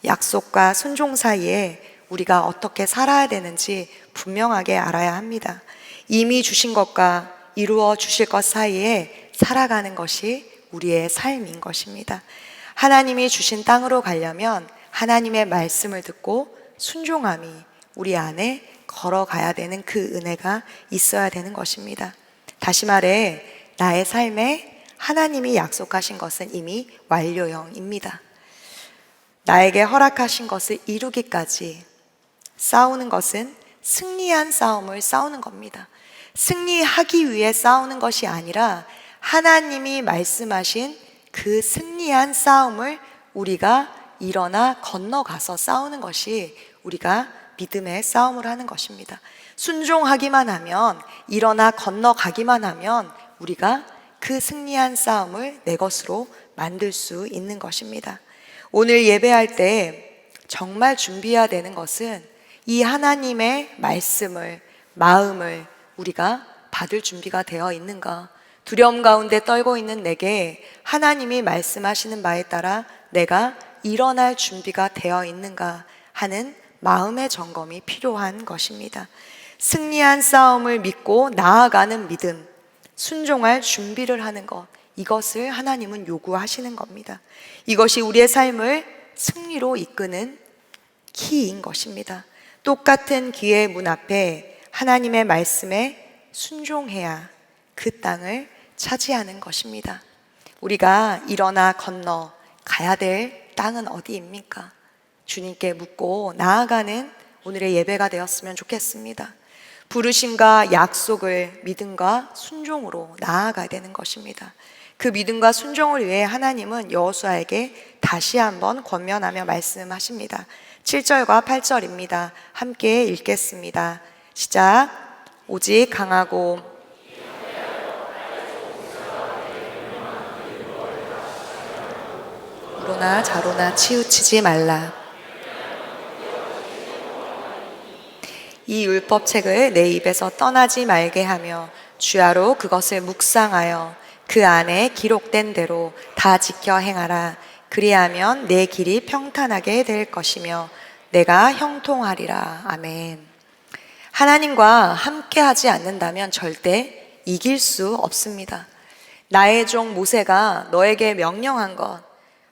약속과 순종 사이에 우리가 어떻게 살아야 되는지 분명하게 알아야 합니다. 이미 주신 것과 이루어 주실 것 사이에 살아가는 것이 우리의 삶인 것입니다. 하나님이 주신 땅으로 가려면 하나님의 말씀을 듣고 순종함이 우리 안에 걸어가야 되는 그 은혜가 있어야 되는 것입니다. 다시 말해, 나의 삶에 하나님이 약속하신 것은 이미 완료형입니다. 나에게 허락하신 것을 이루기까지 싸우는 것은 승리한 싸움을 싸우는 겁니다. 승리하기 위해 싸우는 것이 아니라 하나님이 말씀하신 그 승리한 싸움을 우리가 일어나 건너가서 싸우는 것이 우리가 믿음의 싸움을 하는 것입니다. 순종하기만 하면, 일어나 건너가기만 하면 우리가 그 승리한 싸움을 내 것으로 만들 수 있는 것입니다. 오늘 예배할 때 정말 준비해야 되는 것은 이 하나님의 말씀을, 마음을 우리가 받을 준비가 되어 있는가? 두려움 가운데 떨고 있는 내게 하나님이 말씀하시는 바에 따라 내가 일어날 준비가 되어 있는가 하는 마음의 점검이 필요한 것입니다. 승리한 싸움을 믿고 나아가는 믿음, 순종할 준비를 하는 것, 이것을 하나님은 요구하시는 겁니다. 이것이 우리의 삶을 승리로 이끄는 키인 것입니다. 똑같은 기회의 문 앞에 하나님의 말씀에 순종해야 그 땅을 차지하는 것입니다. 우리가 일어나 건너 가야 될 땅은 어디입니까? 주님께 묻고 나아가는 오늘의 예배가 되었으면 좋겠습니다. 부르심과 약속을 믿음과 순종으로 나아가야 되는 것입니다. 그 믿음과 순종을 위해 하나님은 여호수아에게 다시 한번 권면하며 말씀하십니다. 7절과 8절입니다. 함께 읽겠습니다. 시작. 오직 강하고 우로나 자로나 치우치지 말라. 이 율법책을 내 입에서 떠나지 말게 하며 주야로 그것을 묵상하여 그 안에 기록된 대로 다 지켜 행하라. 그리하면 내 길이 평탄하게 될 것이며 내가 형통하리라. 아멘. 하나님과 함께 하지 않는다면 절대 이길 수 없습니다. 나의 종 모세가 너에게 명령한 것,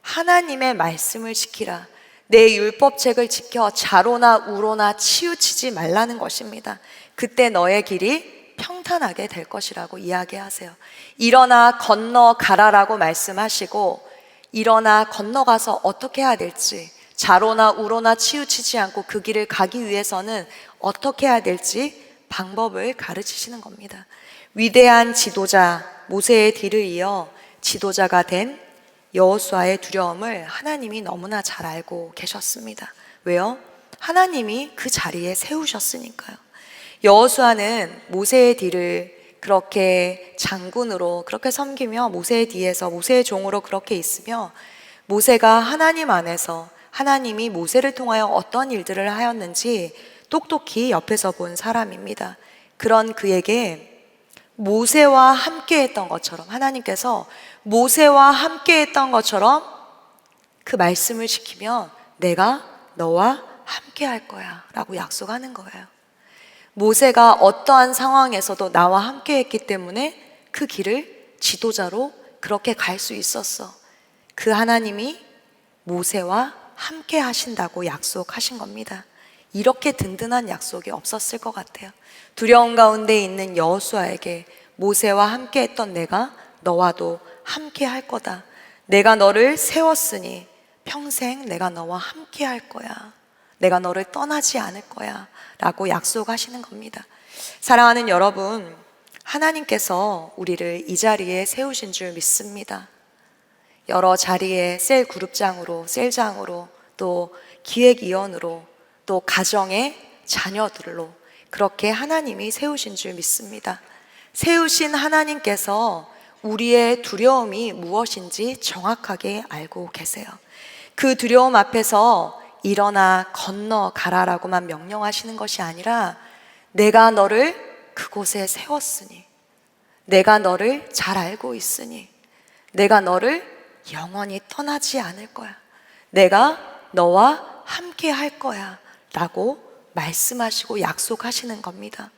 하나님의 말씀을 지키라. 내 율법책을 지켜 자로나 우로나 치우치지 말라는 것입니다. 그때 너의 길이 평탄하게 될 것이라고 이야기하세요. 일어나 건너가라라고 말씀하시고 일어나 건너가서 어떻게 해야 될지, 자로나 우로나 치우치지 않고 그 길을 가기 위해서는 어떻게 해야 될지 방법을 가르치시는 겁니다. 위대한 지도자 모세의 뒤를 이어 지도자가 된 여호수아의 두려움을 하나님이 너무나 잘 알고 계셨습니다. 왜요? 하나님이 그 자리에 세우셨으니까요. 여호수아는 모세의 뒤를 그렇게 장군으로 그렇게 섬기며 모세의 뒤에서 모세의 종으로 그렇게 있으며 모세가 하나님 안에서 하나님이 모세를 통하여 어떤 일들을 하였는지 똑똑히 옆에서 본 사람입니다. 그런 그에게 모세와 함께 했던 것처럼 하나님께서 모세와 함께 했던 것처럼 그 말씀을 지키면 내가 너와 함께 할 거야 라고 약속하는 거예요. 모세가 어떠한 상황에서도 나와 함께 했기 때문에 그 길을 지도자로 그렇게 갈 수 있었어. 그 하나님이 모세와 함께 하신다고 약속하신 겁니다. 이렇게 든든한 약속이 없었을 것 같아요. 두려움 가운데 있는 여호수아에게 모세와 함께 했던 내가 너와도 함께 할 거다. 내가 너를 세웠으니 평생 내가 너와 함께 할 거야. 내가 너를 떠나지 않을 거야 라고 약속하시는 겁니다. 사랑하는 여러분, 하나님께서 우리를 이 자리에 세우신 줄 믿습니다. 여러 자리에 셀 그룹장으로, 셀장으로, 또 기획위원으로, 또 가정의 자녀들로 그렇게 하나님이 세우신 줄 믿습니다. 세우신 하나님께서 우리의 두려움이 무엇인지 정확하게 알고 계세요. 그 두려움 앞에서 일어나 건너가라라고만 명령하시는 것이 아니라 내가 너를 그곳에 세웠으니, 내가 너를 잘 알고 있으니, 내가 너를 영원히 떠나지 않을 거야, 내가 너와 함께 할 거야 라고 말씀하시고 약속하시는 겁니다.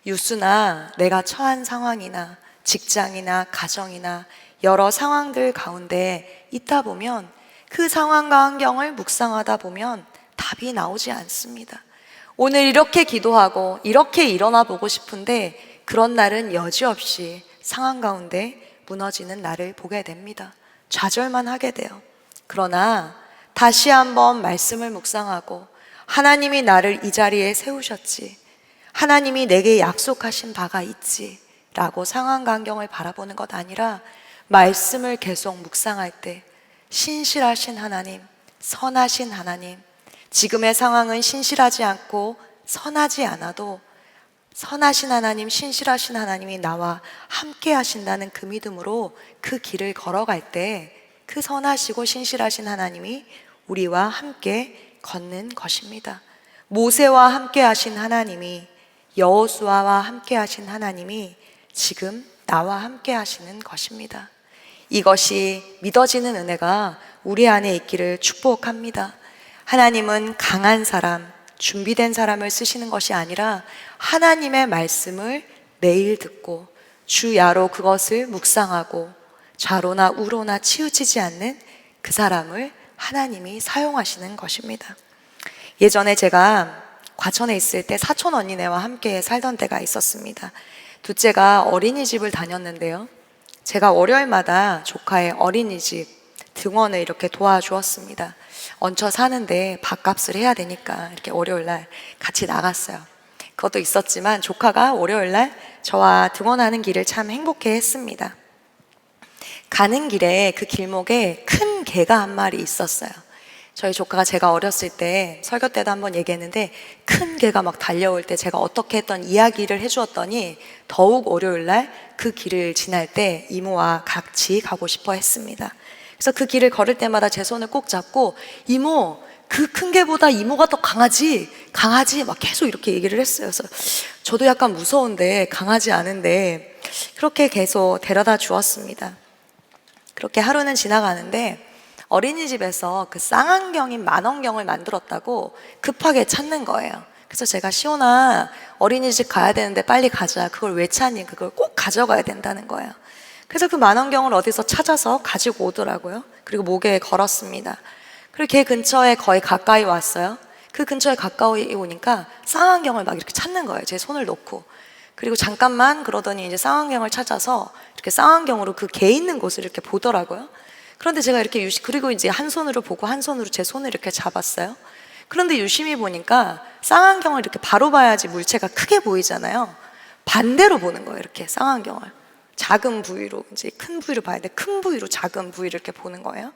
유수나 내가 처한 상황이나 직장이나 가정이나 여러 상황들 가운데 있다 보면 그 상황과 환경을 묵상하다 보면 답이 나오지 않습니다. 오늘 이렇게 기도하고 이렇게 일어나 보고 싶은데 그런 날은 여지없이 상황 가운데 무너지는 나를 보게 됩니다. 좌절만 하게 돼요. 그러나 다시 한번 말씀을 묵상하고 하나님이 나를 이 자리에 세우셨지, 하나님이 내게 약속하신 바가 있지 라고 상황과 환경을 바라보는 것 아니라 말씀을 계속 묵상할 때 신실하신 하나님, 선하신 하나님, 지금의 상황은 신실하지 않고 선하지 않아도 선하신 하나님, 신실하신 하나님이 나와 함께 하신다는 그 믿음으로 그 길을 걸어갈 때 그 선하시고 신실하신 하나님이 우리와 함께 걷는 것입니다. 모세와 함께 하신 하나님이, 여호수아와 함께 하신 하나님이 지금 나와 함께 하시는 것입니다. 이것이 믿어지는 은혜가 우리 안에 있기를 축복합니다. 하나님은 강한 사람, 준비된 사람을 쓰시는 것이 아니라 하나님의 말씀을 매일 듣고 주야로 그것을 묵상하고 좌로나 우로나 치우치지 않는 그 사람을 하나님이 사용하시는 것입니다. 예전에 제가 과천에 있을 때 사촌 언니네와 함께 살던 때가 있었습니다. 둘째가 어린이집을 다녔는데요, 제가 월요일마다 조카의 어린이집 등원을 이렇게 도와주었습니다. 얹혀 사는데 밥값을 해야 되니까 이렇게 월요일날 같이 나갔어요. 그것도 있었지만 조카가 월요일날 저와 등원하는 길을 참 행복해 했습니다. 가는 길에 그 길목에 큰 개가 한 마리 있었어요. 저희 조카가 제가 어렸을 때 설교 때도 한번 얘기했는데 큰 개가 막 달려올 때 제가 어떻게 했던 이야기를 해주었더니 더욱 월요일날 그 길을 지날 때 이모와 같이 가고 싶어 했습니다. 그래서 그 길을 걸을 때마다 제 손을 꼭 잡고 이모, 그 큰 개보다 이모가 더 강하지 막 계속 이렇게 얘기를 했어요. 그래서 저도 약간 무서운데 강하지 않은데 그렇게 계속 데려다 주었습니다. 그렇게 하루는 지나가는데 어린이집에서 그 쌍안경인 만원경을 만들었다고 급하게 찾는 거예요. 그래서 제가 시온아, 어린이집 가야 되는데 빨리 가자. 그걸 왜 찾니? 그걸 꼭 가져가야 된다는 거예요. 그래서 그 만원경을 어디서 찾아서 가지고 오더라고요. 그리고 목에 걸었습니다. 그리고 걔 근처에 거의 가까이 왔어요. 그 근처에 가까이 오니까 쌍안경을 막 이렇게 찾는 거예요. 제 손을 놓고. 그리고 잠깐만 그러더니 이제 쌍안경을 찾아서 이렇게 쌍안경으로 그 개 있는 곳을 이렇게 보더라고요. 그런데 제가 이렇게 그리고 이제 한 손으로 보고 한 손으로 제 손을 이렇게 잡았어요. 그런데 유심히 보니까 쌍안경을 이렇게 바로 봐야지 물체가 크게 보이잖아요. 반대로 보는 거예요. 이렇게 쌍안경을 작은 부위로, 이제 큰 부위로 봐야 돼. 큰 부위로 작은 부위를 이렇게 보는 거예요.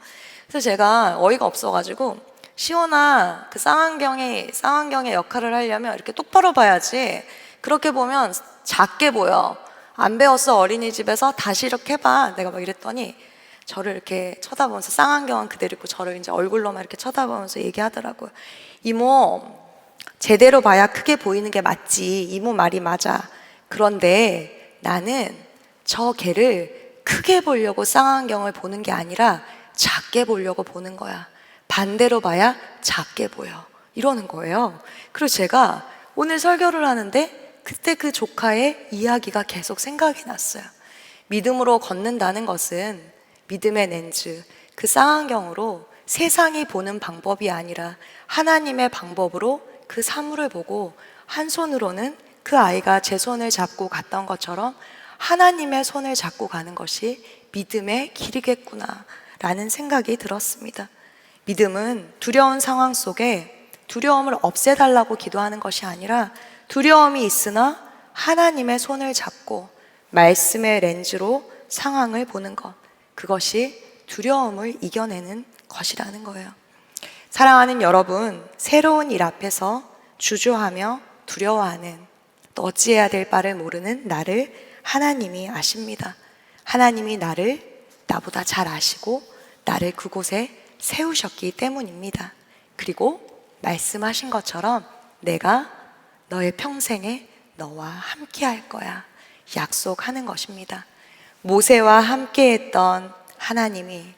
그래서 제가 어이가 없어가지고 시온아, 그 쌍안경의 역할을 하려면 이렇게 똑바로 봐야지. 그렇게 보면 작게 보여. 안 배웠어, 어린이집에서. 다시 이렇게 해봐. 내가 막 이랬더니 저를 이렇게 쳐다보면서 쌍안경은 그대로 있고 저를 이제 얼굴로만 이렇게 쳐다보면서 얘기하더라고요. 이모, 제대로 봐야 크게 보이는 게 맞지. 이모 말이 맞아. 그런데 나는 저 개를 크게 보려고 쌍안경을 보는 게 아니라 작게 보려고 보는 거야. 반대로 봐야 작게 보여. 이러는 거예요. 그리고 제가 오늘 설교를 하는데 그때 그 조카의 이야기가 계속 생각이 났어요. 믿음으로 걷는다는 것은 믿음의 렌즈, 그 쌍안경으로 세상이 보는 방법이 아니라 하나님의 방법으로 그 사물을 보고 한 손으로는 그 아이가 제 손을 잡고 갔던 것처럼 하나님의 손을 잡고 가는 것이 믿음의 길이겠구나 라는 생각이 들었습니다. 믿음은 두려운 상황 속에 두려움을 없애달라고 기도하는 것이 아니라 두려움이 있으나 하나님의 손을 잡고 말씀의 렌즈로 상황을 보는 것, 그것이 두려움을 이겨내는 것이라는 거예요. 사랑하는 여러분, 새로운 일 앞에서 주저하며 두려워하는, 또 어찌해야 될 바를 모르는 나를 하나님이 아십니다. 하나님이 나를 나보다 잘 아시고 나를 그곳에 세우셨기 때문입니다. 그리고 말씀하신 것처럼 내가 너의 평생에 너와 함께 할 거야 약속하는 것입니다. 모세와 함께 했던 하나님이,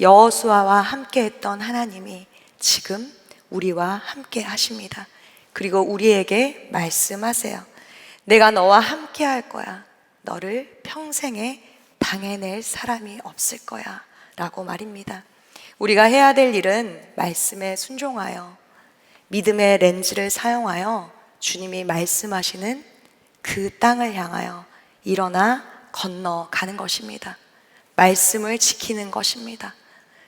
여호수아와 함께 했던 하나님이 지금 우리와 함께 하십니다. 그리고 우리에게 말씀하세요. 내가 너와 함께 할 거야. 너를 평생에 당해낼 사람이 없을 거야 라고 말입니다. 우리가 해야 될 일은 말씀에 순종하여 믿음의 렌즈를 사용하여 주님이 말씀하시는 그 땅을 향하여 일어나 건너가는 것입니다. 말씀을 지키는 것입니다.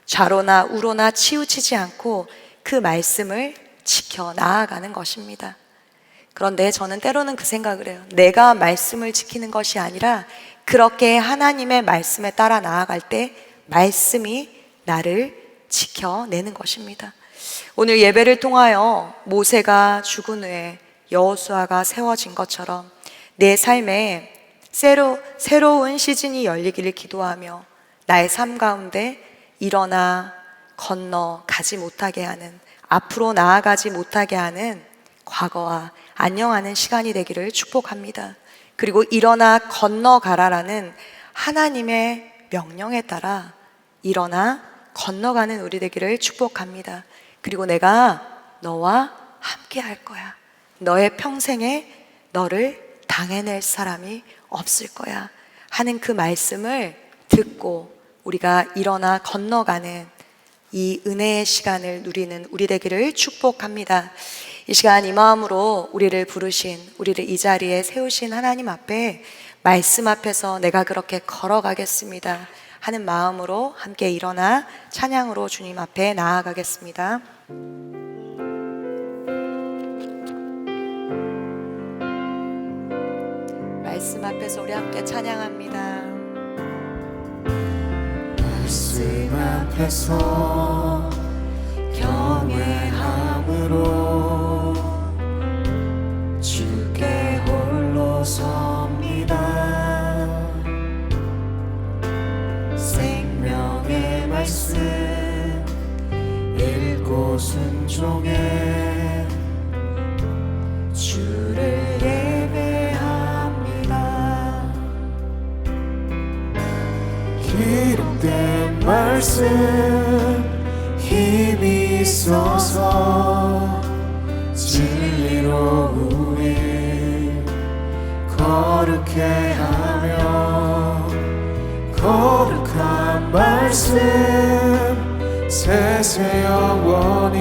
좌로나 우로나 치우치지 않고 그 말씀을 지켜 나아가는 것입니다. 그런데 저는 때로는 그 생각을 해요. 내가 말씀을 지키는 것이 아니라 그렇게 하나님의 말씀에 따라 나아갈 때 말씀이 나를 지켜내는 것입니다. 오늘 예배를 통하여 모세가 죽은 후에 여호수아가 세워진 것처럼 내 삶에 새로운 시즌이 열리기를 기도하며 나의 삶 가운데 일어나 건너가지 못하게 하는, 앞으로 나아가지 못하게 하는 과거와 안녕하는 시간이 되기를 축복합니다. 그리고 일어나 건너가라라는 하나님의 명령에 따라 일어나 건너가는 우리 되기를 축복합니다. 그리고 내가 너와 함께 할 거야. 너의 평생에 너를 당해낼 사람이 없을 거야 하는 그 말씀을 듣고 우리가 일어나 건너가는 이 은혜의 시간을 누리는 우리 되기를 축복합니다. 이 시간 이 마음으로 우리를 부르신, 우리를 이 자리에 세우신 하나님 앞에, 말씀 앞에서 내가 그렇게 걸어가겠습니다 하는 마음으로 함께 일어나 찬양으로 주님 앞에 나아가겠습니다. 말씀 앞에서 우리 함께 찬양합니다. 말씀 앞에서 경외함으로 주께 홀로 섭니다. 생명의 말씀 읽고 순종해 주를 예배합니다. 기록된 말씀 힘이 있어서 진리로 우리 거룩해 하며 거룩한 말씀 세세 영원히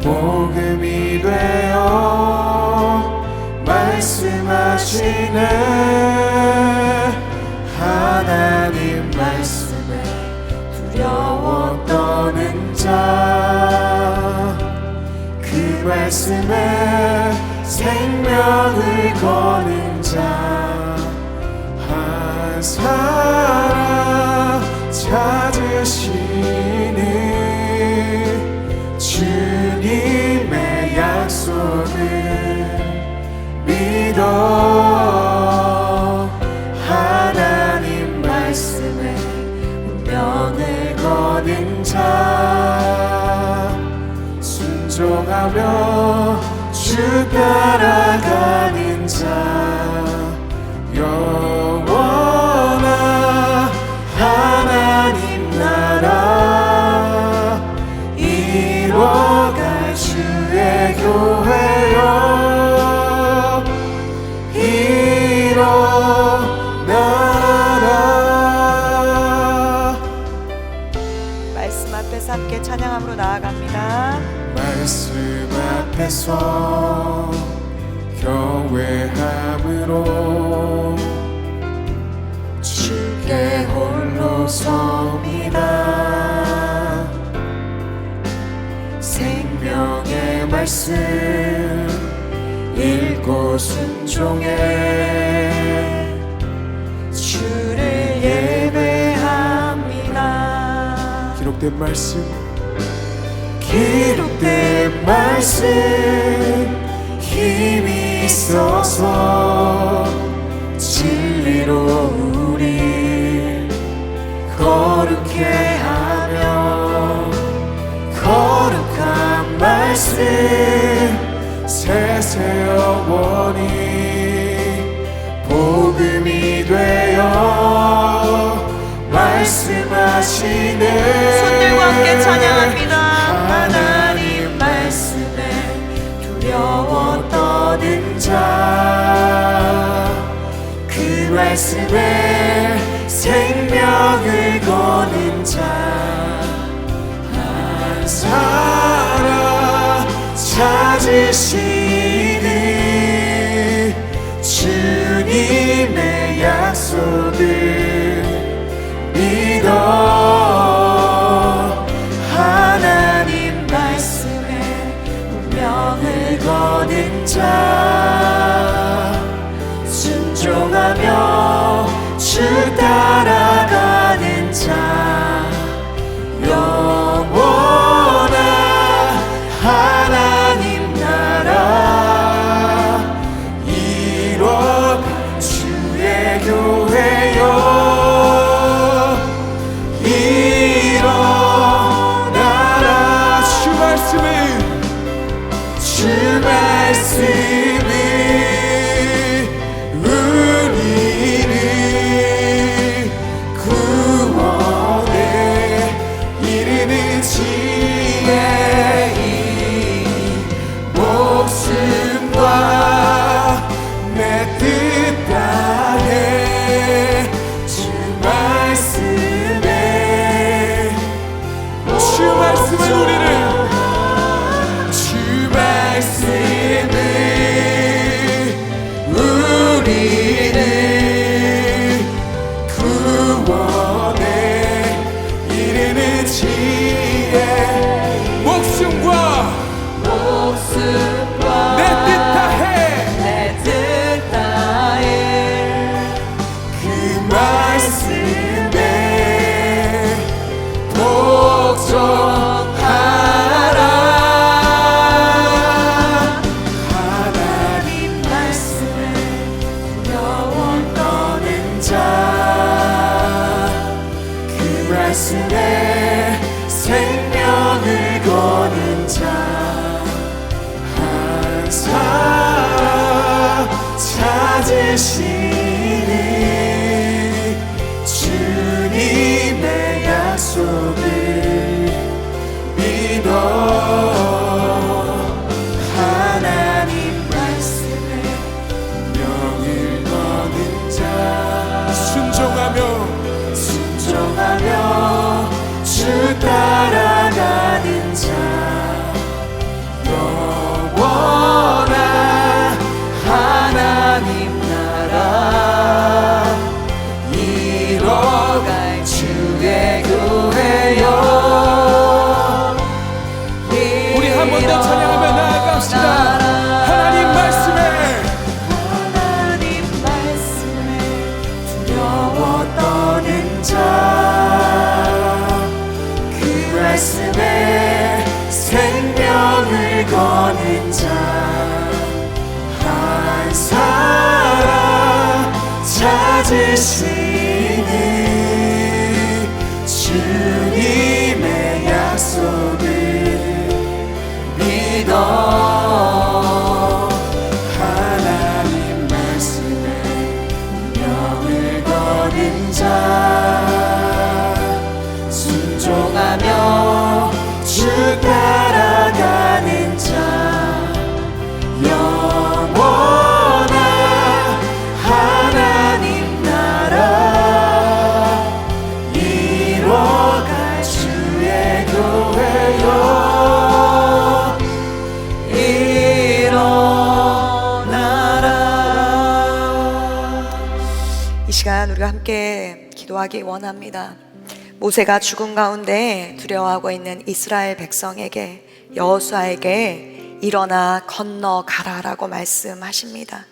복음이 되어 말씀하시네. 하나님 말씀에 두려워 떠는 자, 그 말씀에 생명을 거는 자 한 사람 찾으시니 주님의 약속을 믿어. 하나님 말씀에 운명을 거는 자 순종하며 주 따라가는 자 영원한 하나님 나라 이뤄갈 주의 교회여 일어나라. 말씀 앞에서 함께 찬양함으로 나아갑니다. 말씀 앞에서 경외함으로 주께 홀로 섭니다. 생명의 말씀 읽고 순종해 주를 예배합니다. 기록된 말씀 기록된 말씀 힘이 있어서 진리로 우리 거룩해 하며 거룩한 말씀 세세 영원히 복음이 되어 말씀하시네. 손들과 함께 찬양합니다. 하나님 말씀에 두려워 떠는 자, 그 말씀에 생명을 거는 자 한 사람 찾으시니 주님의 약속을 믿어 하나님 말씀에 운명을 거는 자 순종하며 주 따라가는 자 영원한 하나님 나라 이뤄 주의 교회여 일어나라. 주 말씀이 우리를 구원에 이르는 지혜이 목숨과 내 뜻 다해 주 말씀에 우리를 주 말씀을 우리를 구원에 이르는 지혜 목숨과 내 뜻 다해 그 말씀에 복종하라. 하나님 말씀에 두려워 떠는 자, 그 말씀에 생명을 거는 자 한 사람 찾으시니 주님의 약속을 믿어 하나님 말씀에 명을 거는 자 순종하며 주 따라가는 자 영원한 하나님 나라 이뤄갈 주의 교회여. 우리 한 번 더 찬양하며 나아갑시다. 하나님 말씀에 두려워 떠는 자, 그 말씀에 생명을 거는 자 한 사람 찾으시니 주님의 약속을 믿어 하나님 말씀에 운명을 거는 자 순종하며 주 따라가는 자 영원한 하나님 나라 이뤄갈 주의 교회여 일어나라. 이 시간 우리가 함께 기도하기 원합니다. 모세가 죽음 가운데 두려워하고 있는 이스라엘 백성에게 여호수아에게 일어나 건너가라라고 말씀하십니다.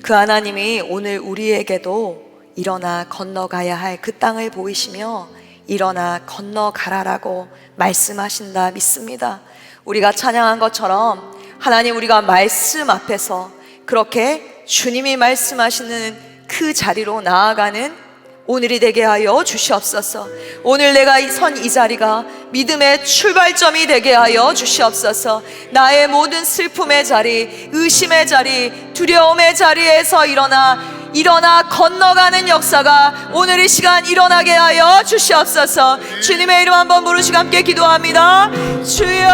그 하나님이 오늘 우리에게도 일어나 건너가야 할 그 땅을 보이시며 일어나 건너가라라고 말씀하신다 믿습니다. 우리가 찬양한 것처럼 하나님, 우리가 말씀 앞에서 그렇게 주님이 말씀하시는 그 자리로 나아가는 오늘이 되게 하여 주시옵소서. 오늘 내가 선 이 자리가 믿음의 출발점이 되게 하여 주시옵소서. 나의 모든 슬픔의 자리, 의심의 자리, 두려움의 자리에서 일어나 건너가는 역사가 오늘 이 시간 일어나게 하여 주시옵소서. 주님의 이름 한번 부르시고 함께 기도합니다. 주여,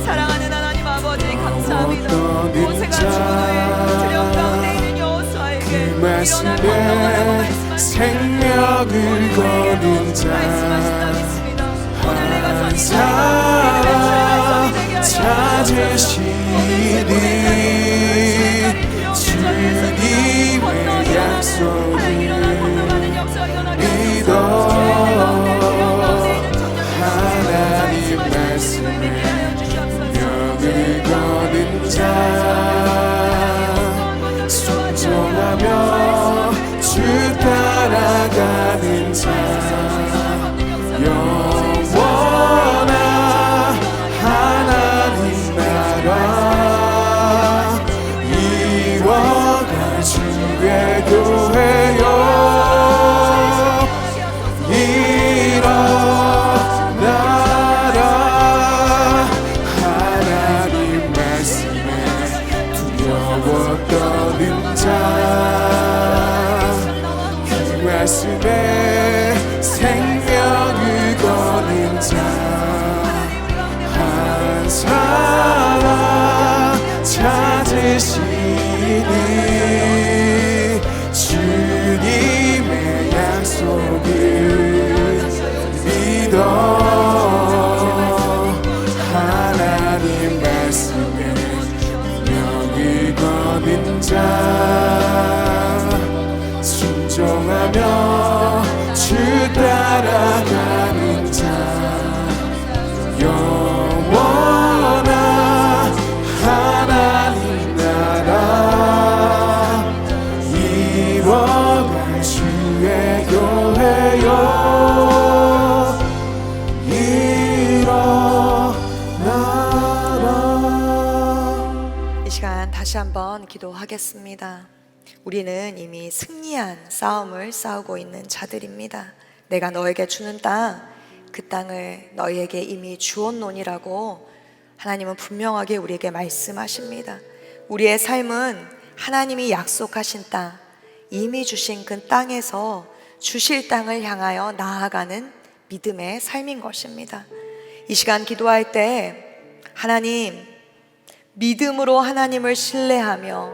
사랑하는 하나님 아버지, 감사합니다. 모세가 죽은 후에 두려움 가운데 있는 여호수아에게 일어나 건너가라고 말씀하신 생명을 거둔 자 오늘 내가 한 선 사람 찾으시니 주님의 약속을 믿어 하나님 말씀에 명을 거둔 자 순종하며 주 따라가는 자 영원한 하나님 나라 이뤄갈 주의 교회여 일어나라 하나님 말씀에 두려워 떠는 자그 말씀에 생명을 거는 자 한 사람 찾으시니 주님의 약속을 믿어 하나님 말씀에 명을 거는 자 순종하며 주 따라가는 자 영원한 하나님 나라 이뤄갈 주의 교회여 일어나라. 이 시간 다시 한번 기도하겠습니다. 우리는 이미 승리한 싸움을 싸우고 있는 자들입니다. 내가 너에게 주는 땅, 그 땅을 너희에게 이미 주었노니라고 하나님은 분명하게 우리에게 말씀하십니다. 우리의 삶은 하나님이 약속하신 땅, 이미 주신 그 땅에서 주실 땅을 향하여 나아가는 믿음의 삶인 것입니다. 이 시간 기도할 때 하나님, 믿음으로 하나님을 신뢰하며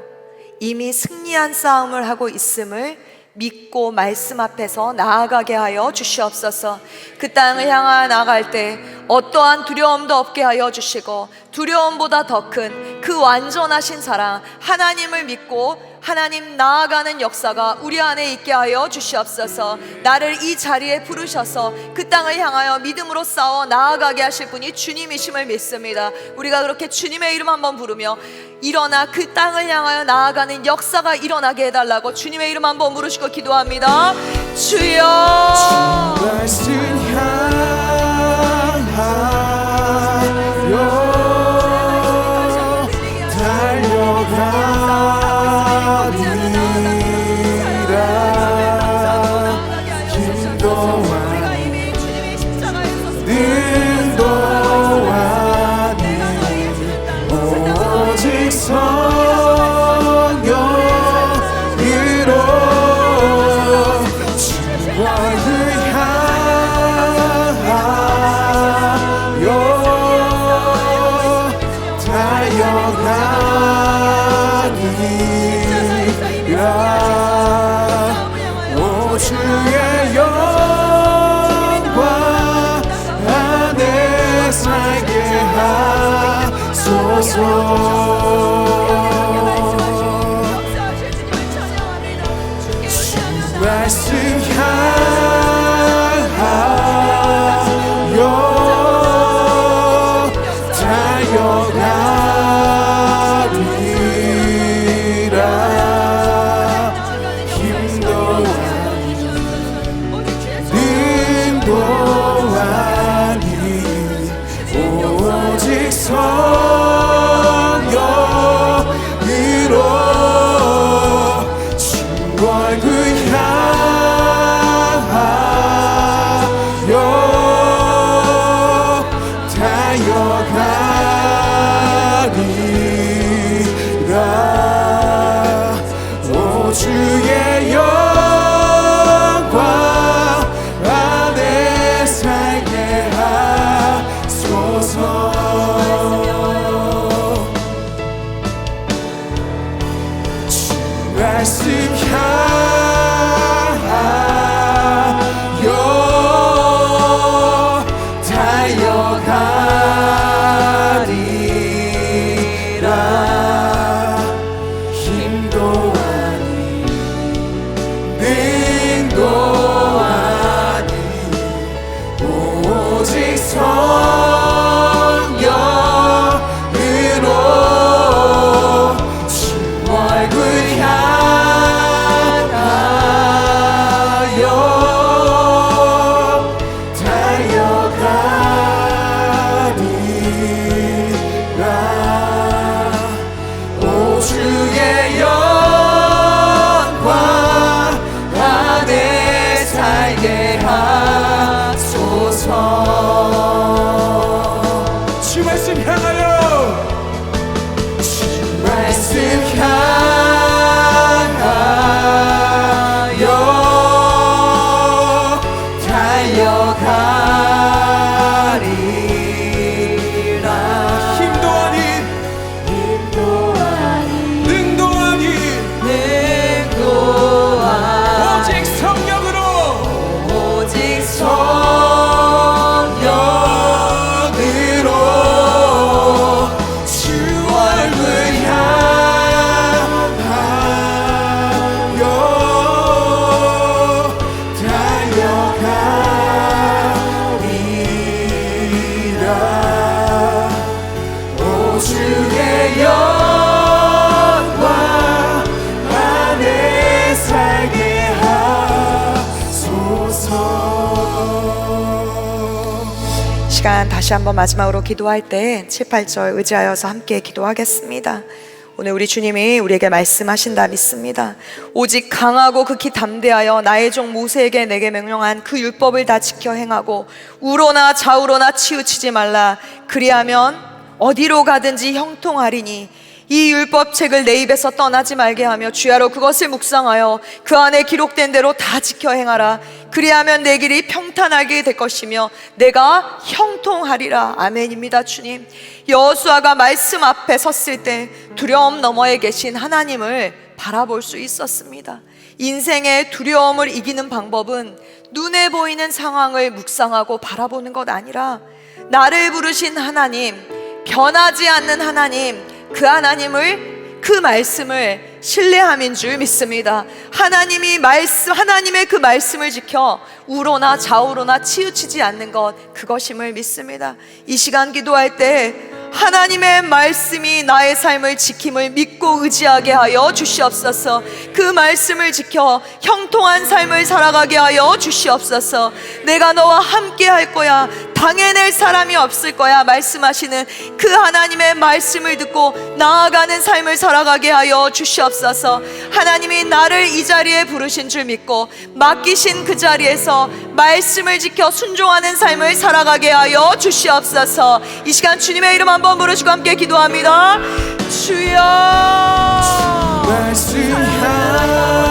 이미 승리한 싸움을 하고 있음을 믿고 말씀 앞에서 나아가게 하여 주시옵소서. 그 땅을 향하여 나아갈 때 어떠한 두려움도 없게 하여 주시고 두려움보다 더 큰 그 완전하신 사랑 하나님을 믿고 하나님 나아가는 역사가 우리 안에 있게 하여 주시옵소서. 나를 이 자리에 부르셔서 그 땅을 향하여 믿음으로 싸워 나아가게 하실 분이 주님이심을 믿습니다. 우리가 그렇게 주님의 이름 한번 부르며 일어나 그 땅을 향하여 나아가는 역사가 일어나게 해달라고 주님의 이름 한번 부르시고 기도합니다. 주여, 말씀 향하여 달려가리라 인도하니 인도하니 오직 성령으로 주와를 향하여 달려가니라 오 주의 영광 안에 살게 하소서 주 말씀 향하여 달려가리라 인도하니 오직 성 주의 영광 안에 살게 하소서. 주 말씀 향하여 달려가리라. 힘도 아니 능도 아니 오직 성령으로 주 얼굴 향하여 달려가리라. 오 주의 영광 안에 살게 하소서. 주 말씀 향하여 주 말씀 향하여 달려가리라. 힘도 아닌 능도 아닌 오직 성령으로 주 얼굴 향하여 달려가리라. 오 주의 영광 안에 살게 하소서. 시간 다시 한번 마지막으로 기도할 때 7, 8절 의지하여서 함께 기도하겠습니다. 오늘 우리 주님이 우리에게 말씀하신다 믿습니다. 오직 강하고 극히 담대하여 나의 종 모세에게 내게 명령한 그 율법을 다 지켜 행하고 우로나 좌우로나 치우치지 말라. 그리하면 어디로 가든지 형통하리니 이 율법책을 내 입에서 떠나지 말게 하며 주야로 그것을 묵상하여 그 안에 기록된 대로 다 지켜 행하라. 그리하면 내 길이 평탄하게 될 것이며 내가 형통하리라. 아멘입니다. 주님, 여호수아가 말씀 앞에 섰을 때 두려움 너머에 계신 하나님을 바라볼 수 있었습니다. 인생의 두려움을 이기는 방법은 눈에 보이는 상황을 묵상하고 바라보는 것 아니라 나를 부르신 하나님, 변하지 않는 하나님, 그 하나님을, 그 말씀을 신뢰함인 줄 믿습니다. 하나님의 그 말씀을 지켜 우로나 좌우로나 치우치지 않는 것, 그것임을 믿습니다. 이 시간 기도할 때 하나님의 말씀이 나의 삶을 지킴을 믿고 의지하게 하여 주시옵소서. 그 말씀을 지켜 형통한 삶을 살아가게 하여 주시옵소서. 내가 너와 함께 할 거야, 당해낼 사람이 없을 거야 말씀하시는 그 하나님의 말씀을 듣고 나아가는 삶을 살아가게 하여 주시옵소서. 하나님이 나를 이 자리에 부르신 줄 믿고 맡기신 그 자리에서 말씀을 지켜 순종하는 삶을 살아가게 하여 주시옵소서. 이 시간 주님의 이름 한번 부르시고 함께 기도합니다. 주여, 말씀 향하여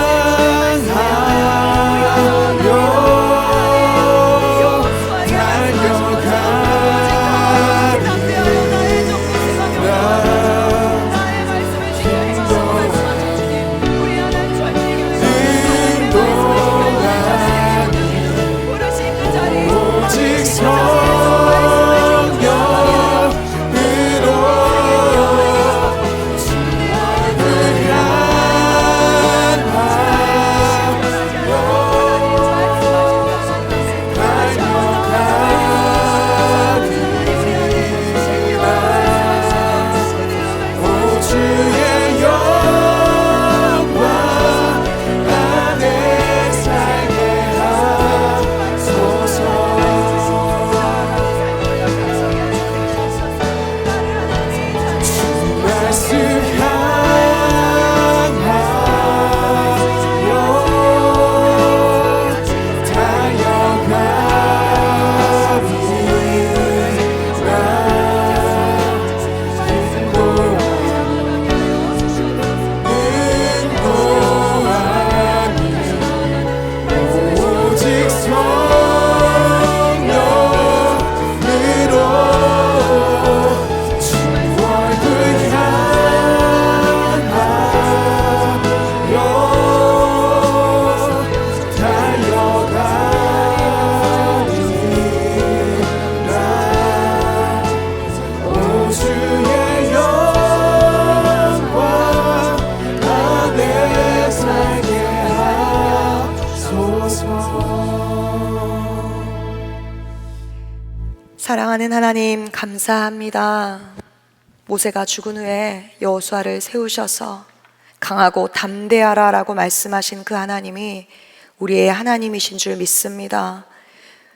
사랑하는 하나님, 감사합니다. 모세가 죽은 후에 여호수아를 세우셔서 강하고 담대하라라고 말씀하신 그 하나님이 우리의 하나님이신 줄 믿습니다.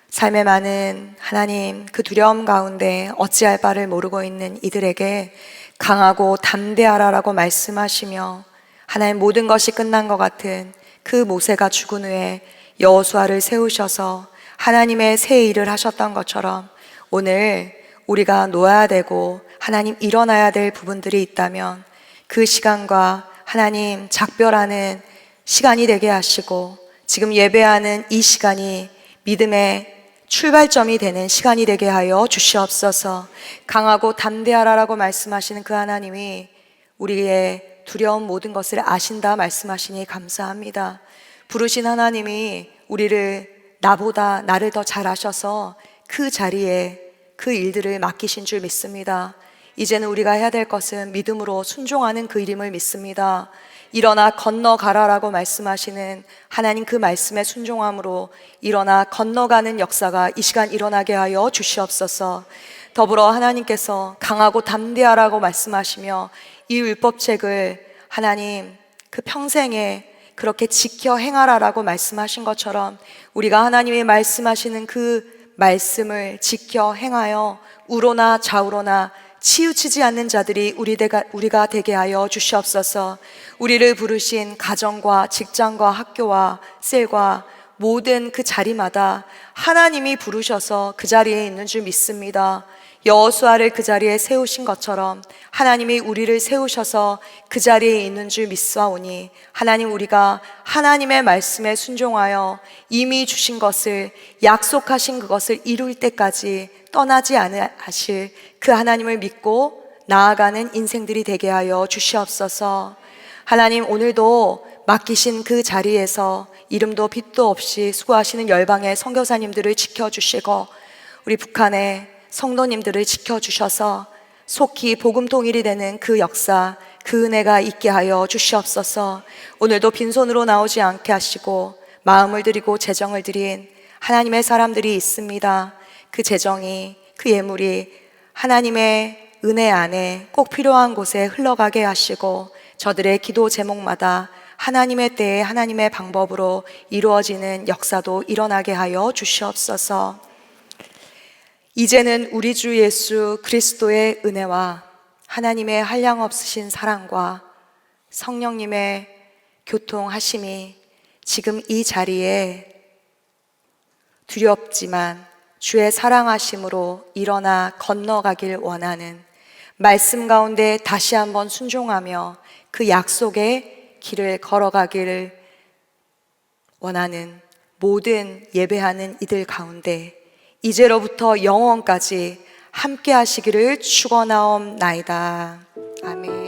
삶의 많은 하나님, 그 두려움 가운데 어찌할 바를 모르고 있는 이들에게 강하고 담대하라라고 말씀하시며 하나님, 모든 것이 끝난 것 같은 그 모세가 죽은 후에 여호수아를 세우셔서 하나님의 새 일을 하셨던 것처럼 오늘 우리가 놓아야 되고 하나님 일어나야 될 부분들이 있다면 그 시간과 하나님 작별하는 시간이 되게 하시고 지금 예배하는 이 시간이 믿음의 출발점이 되는 시간이 되게 하여 주시옵소서. 강하고 담대하라라고 말씀하시는 그 하나님이 우리의 두려운 모든 것을 아신다 말씀하시니 감사합니다. 부르신 하나님이 우리를 나보다 나를 더 잘 아셔서 그 자리에 그 일들을 맡기신 줄 믿습니다. 이제는 우리가 해야 될 것은 믿음으로 순종하는 그 일임을 믿습니다. 일어나 건너가라라고 말씀하시는 하나님 그 말씀에 순종함으로 일어나 건너가는 역사가 이 시간 일어나게 하여 주시옵소서. 더불어 하나님께서 강하고 담대하라고 말씀하시며 이 율법책을 하나님 그 평생에 그렇게 지켜 행하라라고 말씀하신 것처럼 우리가 하나님이 말씀하시는 그 말씀을 지켜 행하여 우로나 좌우로나 치우치지 않는 자들이 우리가 되게 하여 주시옵소서. 우리를 부르신 가정과 직장과 학교와 셀과 모든 그 자리마다 하나님이 부르셔서 그 자리에 있는 줄 믿습니다. 여호수아를 그 자리에 세우신 것처럼 하나님이 우리를 세우셔서 그 자리에 있는 줄 믿사오니 하나님, 우리가 하나님의 말씀에 순종하여 이미 주신 것을, 약속하신 그것을 이룰 때까지 떠나지 않으실 그 하나님을 믿고 나아가는 인생들이 되게 하여 주시옵소서. 하나님, 오늘도 맡기신 그 자리에서 이름도 빛도 없이 수고하시는 열방의 선교사님들을 지켜주시고 우리 북한의 성도님들을 지켜주셔서 속히 복음 통일이 되는 그 역사, 그 은혜가 있게 하여 주시옵소서. 오늘도 빈손으로 나오지 않게 하시고 마음을 드리고 재정을 드린 하나님의 사람들이 있습니다. 그 재정이, 그 예물이 하나님의 은혜 안에 꼭 필요한 곳에 흘러가게 하시고 저들의 기도 제목마다 하나님의 때에 하나님의 방법으로 이루어지는 역사도 일어나게 하여 주시옵소서. 이제는 우리 주 예수 그리스도의 은혜와 하나님의 한량없으신 사랑과 성령님의 교통하심이 지금 이 자리에 두렵지만 주의 사랑하심으로 일어나 건너가길 원하는, 말씀 가운데 다시 한번 순종하며 그 약속의 길을 걸어가기를 원하는 모든 예배하는 이들 가운데 이제로부터 영원까지 함께 하시기를 축원하옵나이다. 아멘.